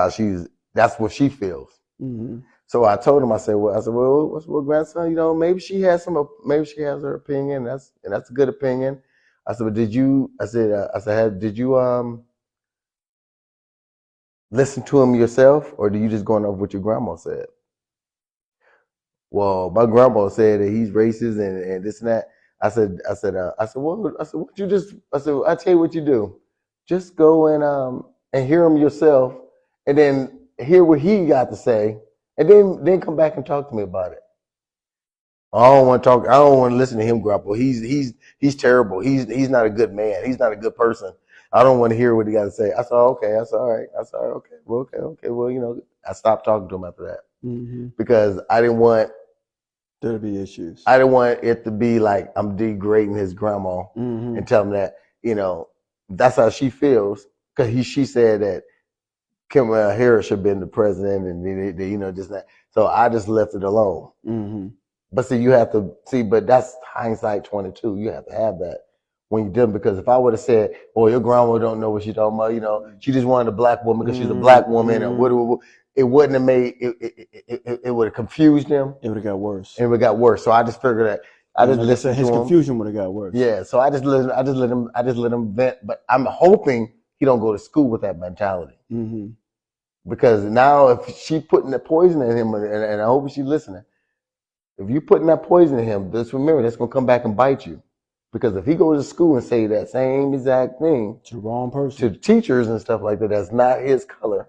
what she feels. Mm-hmm. So I told him, I said, well, grandson, maybe she has her opinion. That's a good opinion. I said, but did you listen to him yourself, or do you just going off what your grandma said? Well, my grandma said that he's racist and this and that. I said, I tell you what you do. Just go and hear him yourself and then hear what he got to say and then come back and talk to me about it. I don't want to listen to him, grandpa. He's terrible. He's not a good man. He's not a good person. I don't want to hear what he got to say. I said, okay. I said, all right. I said, okay. Well, okay. Well, I stopped talking to him after that because I didn't want there'll be issues. I didn't want it to be like I'm degrading his grandma and tell him that, that's how she feels. Because she said that Kamala Harris should have been the president and, just that. So I just left it alone. Mm-hmm. But see, you have to see, but that's hindsight 22. You have to have that when you do it. Because if I would have said, "Oh, your grandma don't know what she's talking about," she just wanted a black woman because she's a black woman, and what it wouldn't have made it would have confused him. It would have got worse. It would have got worse. So I just figured that I just listened to him. His confusion would have got worse. Yeah. So I just let him vent. But I'm hoping he don't go to school with that mentality. Mm-hmm. Because now if she putting the poison in him, and I hope she's listening. If you're putting that poison in him, just remember that's gonna come back and bite you. Because if he goes to school and say that same exact thing to the wrong person, to teachers and stuff like that, that's not his color,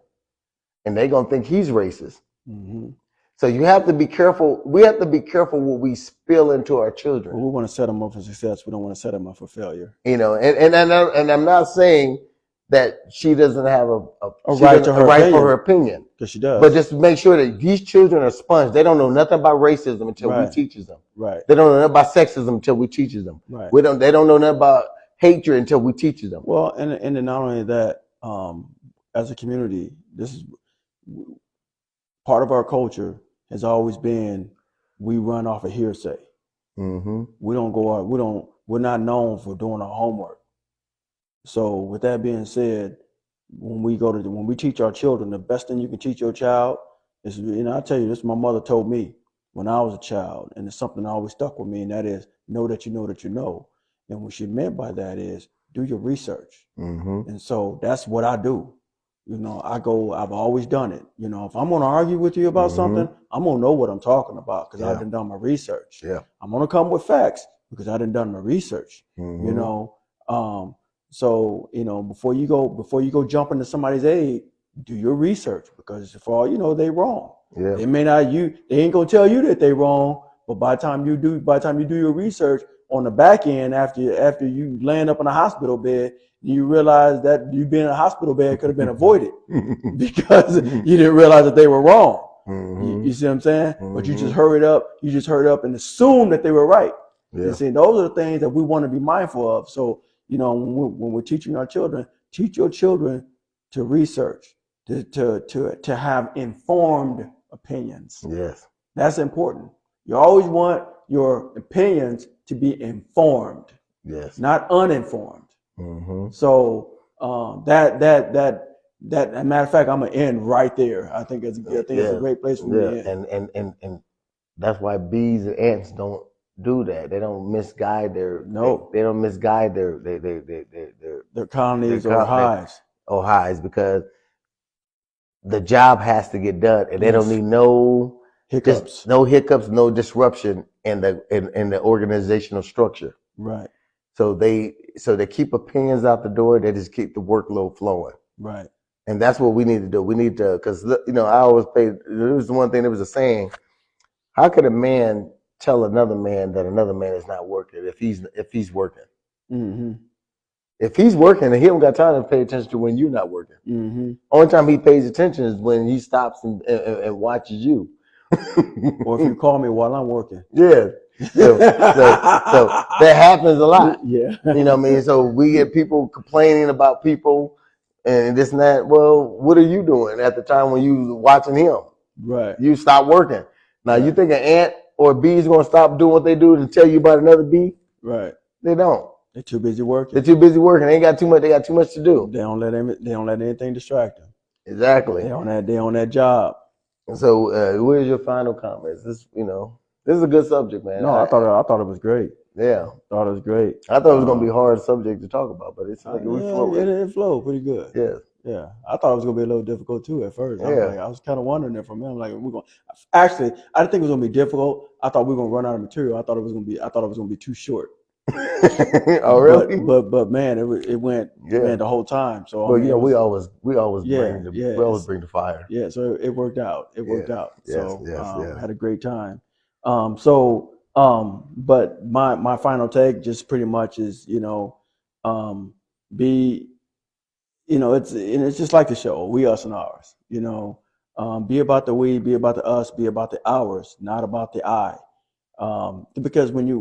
and they're gonna think he's racist. Mm-hmm. So you have to be careful. We have to be careful what we spill into our children. Well, we want to set them up for success. We don't want to set them up for failure. And I'm not saying that she doesn't have a right for her opinion. Because she does. But just make sure that these children are sponges. They don't know nothing about racism until we teach them. Right. They don't know nothing about sexism until we teach them. Right. They don't know nothing about hatred until we teach them. Well, and then not only that, as a community, this is part of our culture has always been we run off of hearsay. Mm-hmm. We don't go out. We're not known for doing our homework. So with that being said, when we teach our children, the best thing you can teach your child is, I tell you this, my mother told me when I was a child, and it's something that always stuck with me, and that is know that you know that you know. And what she meant by that is do your research. Mm-hmm. And so that's what I do. I've always done it. If I'm going to argue with you about something, I'm going to know what I'm talking about because I've done my research. Yeah. I'm going to come with facts because I done my research. So, before you go jump into somebody's aid, do your research because for all you know, they wrong. Yeah. They ain't gonna tell you that they wrong, but by the time you do your research on the back end, after you land up in a hospital bed, you realize that you being in a hospital bed could have been avoided because you didn't realize that they were wrong. Mm-hmm. You see what I'm saying? Mm-hmm. But you just hurried up and assumed that they were right. Yeah. You see, those are the things that we want to be mindful of. So, when we're teaching our children, teach your children to research, to have informed opinions. Yes. That's important. You always want your opinions to be informed, Yes. not uninformed. Mm-hmm. So that as a matter of fact, I'm gonna end right there. I think it's a great place for me to end. And that's why bees and ants don't do that. They don't misguide their No. They don't misguide their colonies or hives. Or hives, because the job has to get done, and they don't need no hiccups, no disruption in the organizational structure. Right. So they keep opinions out the door. They just keep the workload flowing. Right. And that's what we need to do. We need to, because I always pay. There was one thing. There was a saying: how could a man tell another man that another man is not working if he's working? Mm-hmm. If he's working, and he don't got time to pay attention to when you're not working. Mm-hmm. Only time he pays attention is when he stops and watches you. Or if you call me while I'm working. Yeah. So that happens a lot. Yeah. You know what I mean? So we get people complaining about people and this and that. Well, what are you doing at the time when you watching him? Right. You stop working. Now, you think an ant or a bee is going to stop doing what they do to tell you about another bee? Right. They don't. They're too busy working. They're too busy working. They got too much to do. They don't let anything distract them. Exactly. They on that job. So, where's your final comments? This is a good subject, man. No, I thought it was great. Yeah, thought it was great. I thought it was gonna be a hard subject to talk about, but it's like we flowed. It flowed pretty good. Yeah, yeah. I thought it was gonna be a little difficult too at first. Yeah, I was kind of wondering it from him. Like we're gonna actually, I didn't think it was gonna be difficult. I thought we were gonna run out of material. I thought it was gonna be too short. Oh really? But man, it went the whole time. So well, we always bring the fire. Yeah, so it worked out. It worked out. So had a great time. But my final take just pretty much is, it's just like the show, we, us, and ours. Be about the we, be about the us, be about the ours, not about the I. Because when you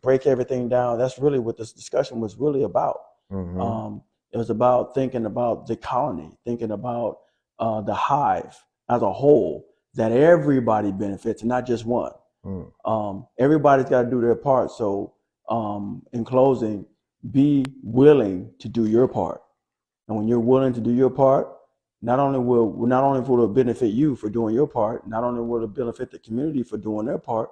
break everything down, that's really what this discussion was really about. Mm-hmm. It was about thinking about the colony, thinking about the hive as a whole, that everybody benefits, and not just one. Everybody's got to do their part. So, in closing, be willing to do your part, and when you're willing to do your part, not only will it benefit you for doing your part, not only will it benefit the community for doing their part,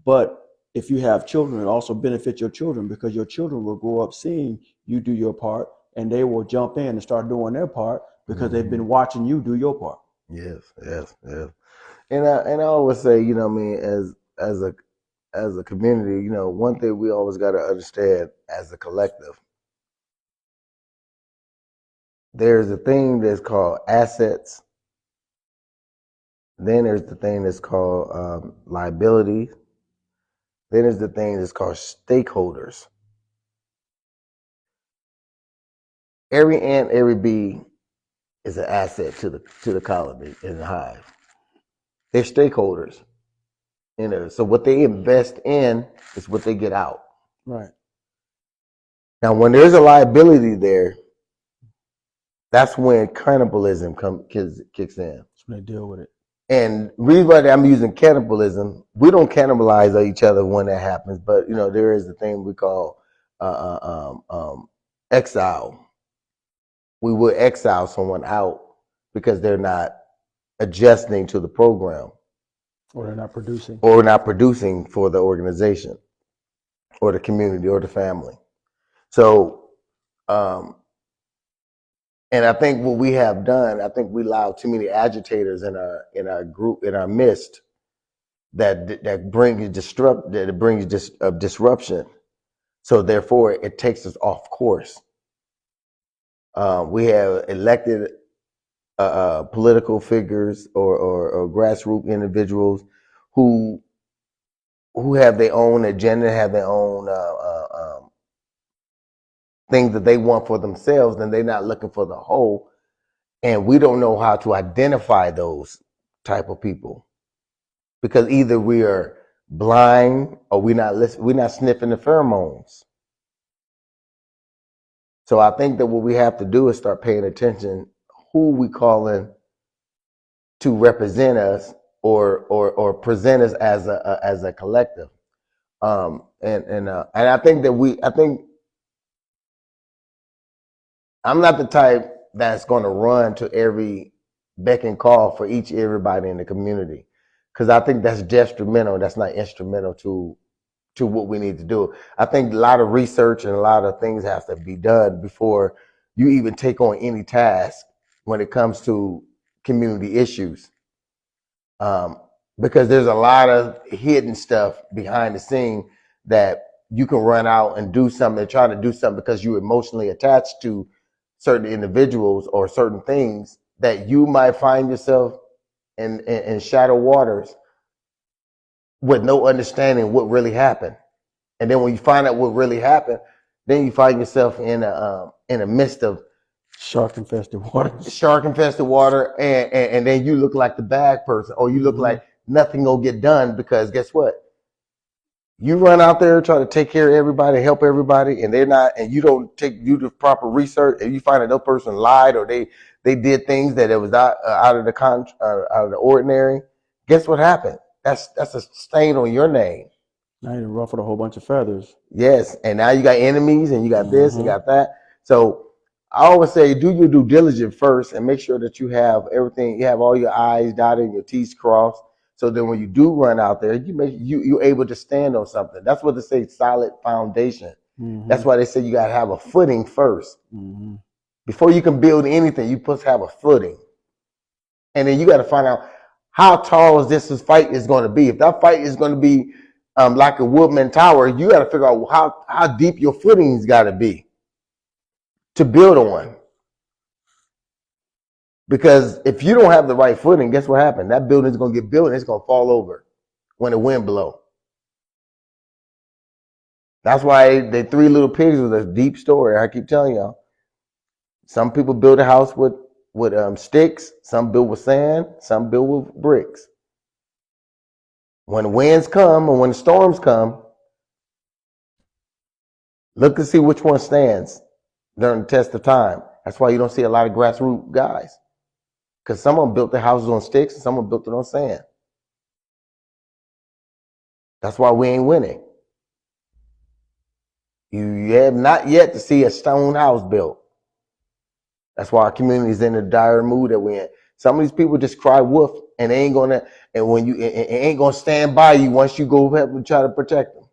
but if you have children, it also benefits your children, because your children will grow up seeing you do your part, and they will jump in and start doing their part because they've been watching you do your part. Yes. And I always say, as a community, one thing we always got to understand as a collective, there's a thing that's called assets. Then there's the thing that's called liability. Then there's the thing that's called stakeholders. Every ant, every bee is an asset to the colony and the hive. They're stakeholders. So what they invest in is what they get out. Right. Now, when there's a liability there, that's when cannibalism kicks in. That's when they deal with it. And the reason why I'm using cannibalism, we don't cannibalize each other when that happens, but there is the thing we call exile. We will exile someone out because they're not adjusting to the program, or they're not producing, for the organization, or the community, or the family. So, and I think what we have done, I think we allow too many agitators in our group, in our midst, that brings disruption. So therefore, it takes us off course. We have elected political figures or grassroots individuals who have their own agenda, have their own things that they want for themselves, and they're not looking for the whole. And we don't know how to identify those type of people, because either we are blind or we're not sniffing the pheromones. So I think that what we have to do is start paying attention who we calling to represent us, or present us as a collective. And I think that I think I'm not the type that's going to run to every beck and call for everybody in the community, because I think that's detrimental. That's not instrumental to what we need to do. I think a lot of research and a lot of things have to be done before you even take on any task when it comes to community issues. Because there's a lot of hidden stuff behind the scene that you can run out and do something and try to do something because you're emotionally attached to certain individuals or certain things, that you might find yourself in shadow waters with no understanding what really happened. And then when you find out what really happened, then you find yourself in a midst of Shark infested water. And then you look like the bad person, or you look like nothing will get done, because guess what? You run out there trying to take care of everybody, help everybody, and they're not, and you don't do the proper research, and you find that person lied, or they did things that it was out of the ordinary. Guess what happened? That's a stain on your name. Now you ruffled a whole bunch of feathers. Yes, and now you got enemies, and you got this, and you got that. So I always say, do your due diligence first, and make sure that you have everything. You have all your I's dotted and your T's crossed. So then when you do run out there, you're able to stand on something. That's what they say, solid foundation. That's why they say you got to have a footing first. Before you can build anything, you supposed to have a footing. And then you got to find out how tall is this fight is going to be. If that fight is going to be like a Woodman Tower, you got to figure out how deep your footing's got to be to build on. Because if you don't have the right footing, guess what happened? That building's going to get built and it's going to fall over when the wind blows. That's why the Three Little Pigs was a deep story. I keep telling y'all. Some people build a house with sticks, some build with sand, some build with bricks. When the winds come and when the storms come, look to see which one stands during the test of time. That's why you don't see a lot of grassroots guys. Because some of them built their houses on sticks and some of them built it on sand. That's why we ain't winning. You have not yet to see a stone house built. That's why our community is in the dire mood that we're in. Some of these people just cry wolf, and they ain't gonna, and when you ain't gonna stand by you once you go help and try to protect them.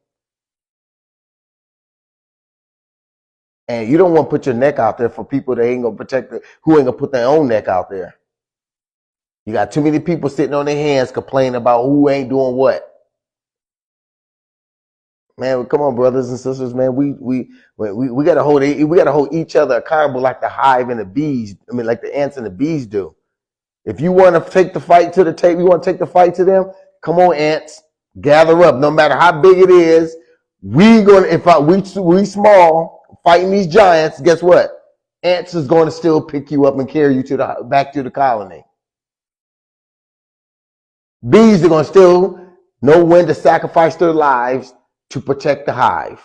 And you don't want to put your neck out there for people that ain't gonna protect it, who ain't gonna put their own neck out there. You got too many people sitting on their hands complaining about who ain't doing what. Man, come on, brothers and sisters, man. We gotta hold each other accountable like the hive and the bees. I mean, like the ants and the bees do. If you want to take the fight to the table, you want to take the fight to them. Come on, ants, gather up. No matter how big it is, we small fighting these giants. Guess what? Ants is going to still pick you up and carry you back to the colony. Bees are going to still know when to sacrifice their lives to protect the hive.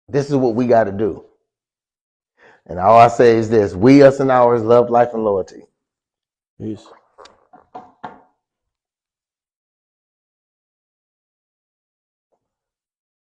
This is what we got to do. And all I say is this: we, us, and ours, love, life, and loyalty. Peace.